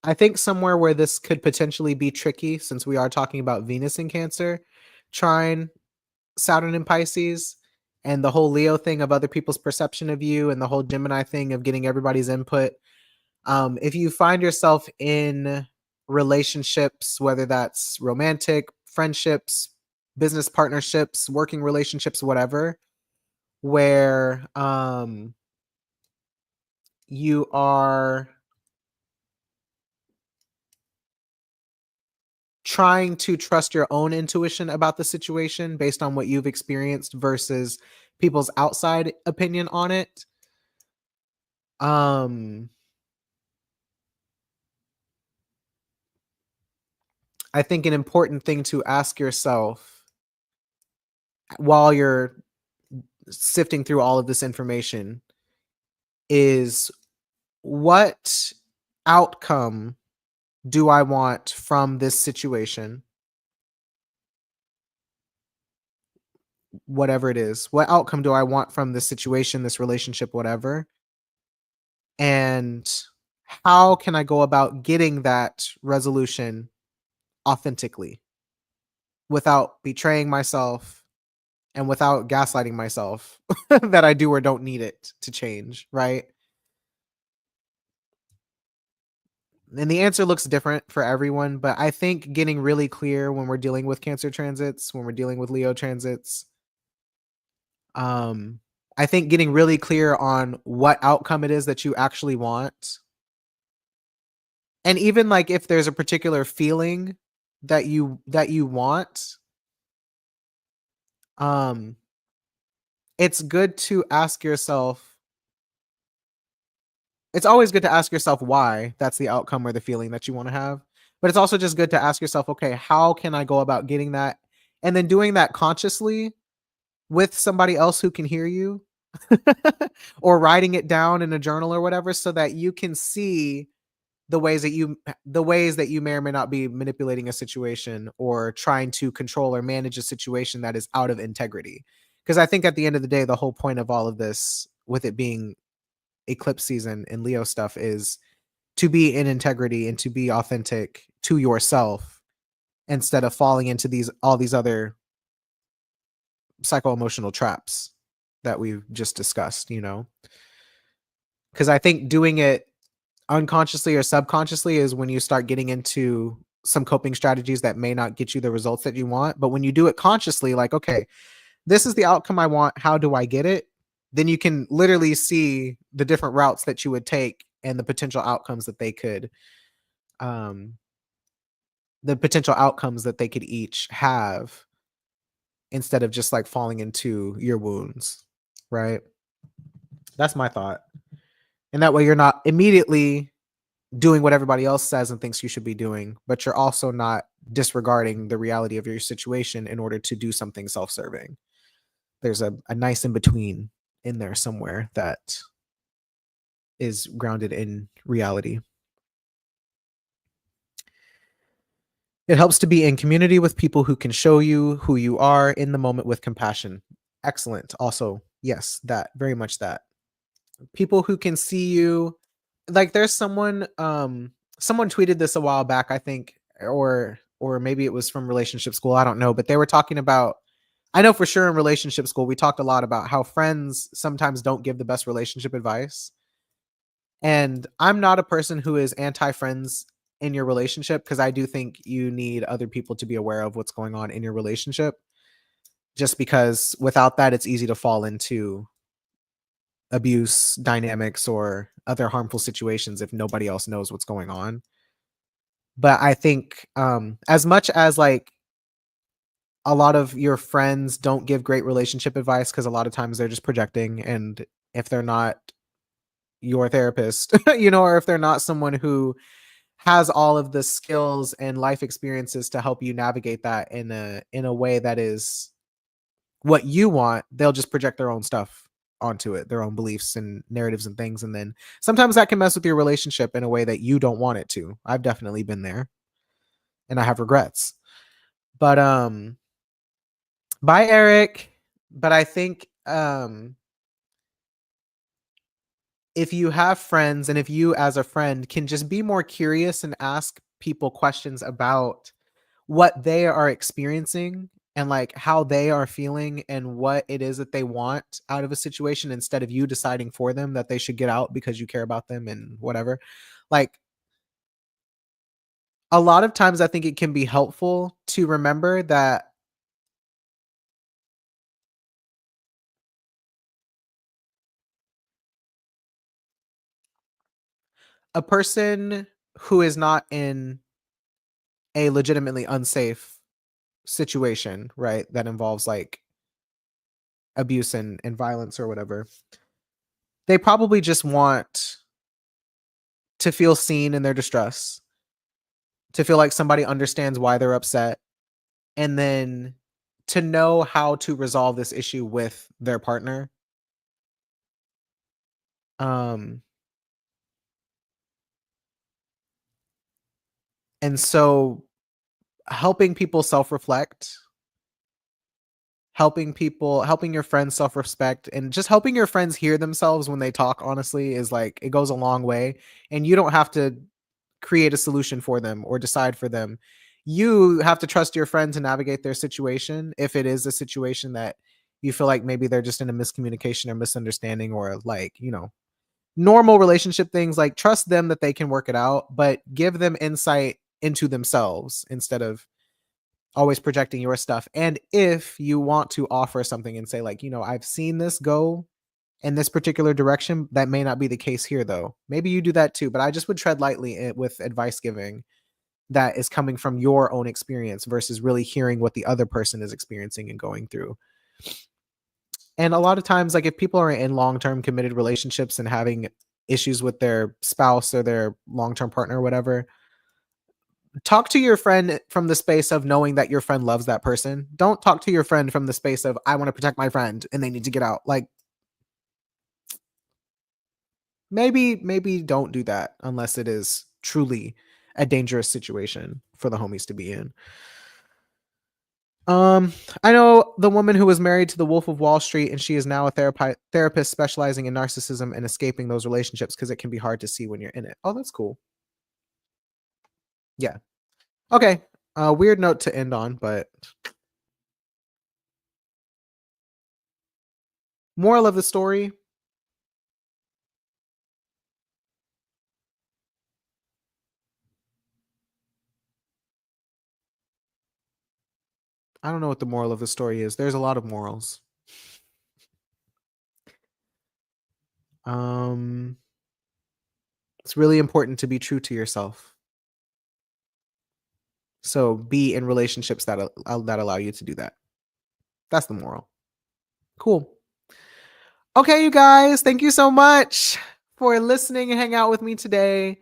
I think somewhere where this could potentially be tricky, since we are talking about Venus in Cancer, Trine, Saturn in Pisces, and the whole Leo thing of other people's perception of you, and the whole Gemini thing of getting everybody's input. If you find yourself in relationships, whether that's romantic, friendships, business partnerships, working relationships, whatever, where you are trying to trust your own intuition about the situation based on what you've experienced versus people's outside opinion on it. I think an important thing to ask yourself while you're sifting through all of this information is, what outcome do I want from this situation? Whatever it is, what outcome do I want from this situation, this relationship, whatever? And how can I go about getting that resolution authentically without betraying myself and without gaslighting myself that I do or don't need it to change, right? And the answer looks different for everyone, but I think getting really clear when we're dealing with Cancer transits, when we're dealing with Leo transits, um, I think getting really clear on what outcome it is that you actually want. And even like if there's a particular feeling that you want, um, it's good to ask yourself, it's always good to ask yourself why that's the outcome or the feeling that you want to have. But it's also just good to ask yourself, okay, how can I go about getting that? And then doing that consciously with somebody else who can hear you or writing it down in a journal or whatever so that you can see the ways that you may or may not be manipulating a situation or trying to control or manage a situation that is out of integrity. Because I think at the end of the day, the whole point of all of this, with it being eclipse season and Leo stuff, is to be in integrity and to be authentic to yourself instead of falling into all these other psycho-emotional traps that we've just discussed, because I think doing it unconsciously or subconsciously is when you start getting into some coping strategies that may not get you the results that you want. But when you do it consciously, like, okay, this is the outcome I want, how do I get it? Then you can literally see the different routes that you would take and the potential outcomes that they could each have, instead of just like falling into your wounds, right? That's my thought. And that way you're not immediately doing what everybody else says and thinks you should be doing, but you're also not disregarding the reality of your situation in order to do something self-serving. There's a nice in between in there somewhere that is grounded in reality. It helps to be in community with people who can show you who you are in the moment with compassion. Excellent. Also, yes, that, very much that. People who can see you, like there's someone tweeted this a while back, I think, or maybe it was from relationship school, I don't know, but they were talking about, I know for sure in relationship school we talked a lot about how friends sometimes don't give the best relationship advice. And I'm not a person who is anti-friends in your relationship, because I do think you need other people to be aware of what's going on in your relationship, just because without that it's easy to fall into abuse dynamics or other harmful situations if nobody else knows what's going on. But I think as much as like a lot of your friends don't give great relationship advice, because a lot of times they're just projecting, and if they're not your therapist, or if they're not someone who has all of the skills and life experiences to help you navigate that in a way that is what you want, they'll just project their own stuff onto it, their own beliefs and narratives and things. And then sometimes that can mess with your relationship in a way that you don't want it to. I've definitely been there and I have regrets. But bye Eric. But I think if you have friends, and if you as a friend can just be more curious and ask people questions about what they are experiencing and like how they are feeling and what it is that they want out of a situation, instead of you deciding for them that they should get out because you care about them and whatever. Like a lot of times I think it can be helpful to remember that a person who is not in a legitimately unsafe situation, right, that involves like abuse and violence or whatever, they probably just want to feel seen in their distress, to feel like somebody understands why they're upset, and then to know how to resolve this issue with their partner. Um, and so helping people self-reflect, helping your friends self-respect, and just helping your friends hear themselves when they talk honestly is like, it goes a long way. And you don't have to create a solution for them or decide for them. You have to trust your friend to navigate their situation, if it is a situation that you feel like maybe they're just in a miscommunication or misunderstanding, or like, normal relationship things, like trust them that they can work it out, but give them insight into themselves instead of always projecting your stuff. And if you want to offer something and say, like, I've seen this go in this particular direction, that may not be the case here, though. Maybe you do that too, but I just would tread lightly with advice giving that is coming from your own experience versus really hearing what the other person is experiencing and going through. And a lot of times, like if people are in long-term committed relationships and having issues with their spouse or their long-term partner or whatever, talk to your friend from the space of knowing that your friend loves that person. Don't talk to your friend from the space of, I want to protect my friend and they need to get out. Like, maybe don't do that unless it is truly a dangerous situation for the homies to be in. I know the woman who was married to the Wolf of Wall Street, and she is now a therapist specializing in narcissism and escaping those relationships because it can be hard to see when you're in it. Oh, that's cool. Yeah. Okay. Weird note to end on, but moral of the story. I don't know what the moral of the story is. There's a lot of morals. Um, it's really important to be true to yourself. So be in relationships that allow you to do that. That's the moral. Cool. Okay, you guys, thank you so much for listening and hang out with me today,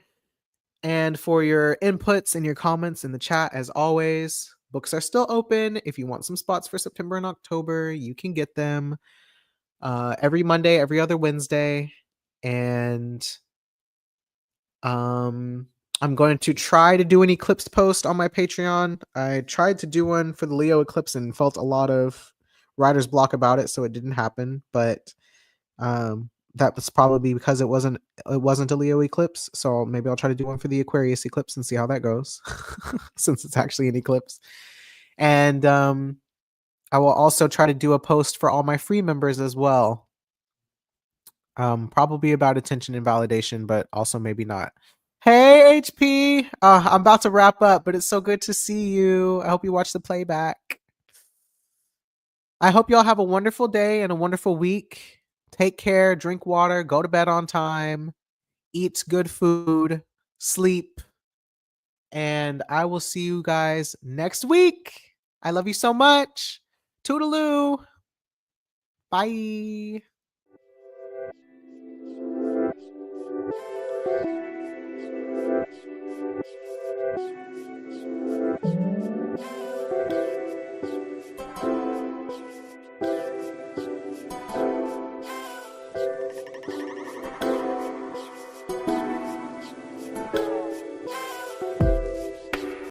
and for your inputs and your comments in the chat. As always, books are still open. If you want some spots for September and October, you can get them every Monday, every other Wednesday. And I'm going to try to do an eclipse post on my Patreon. I tried to do one for the Leo eclipse and felt a lot of writer's block about it, so it didn't happen. But that was probably because it wasn't a Leo eclipse. So maybe I'll try to do one for the Aquarius eclipse and see how that goes, since it's actually an eclipse. And I will also try to do a post for all my free members as well. Probably about attention and validation, but also maybe not. Hey, HP. I'm about to wrap up, but it's so good to see you. I hope you watch the playback. I hope y'all have a wonderful day and a wonderful week. Take care, drink water, go to bed on time, eat good food, sleep, and I will see you guys next week. I love you so much. Toodaloo. Bye.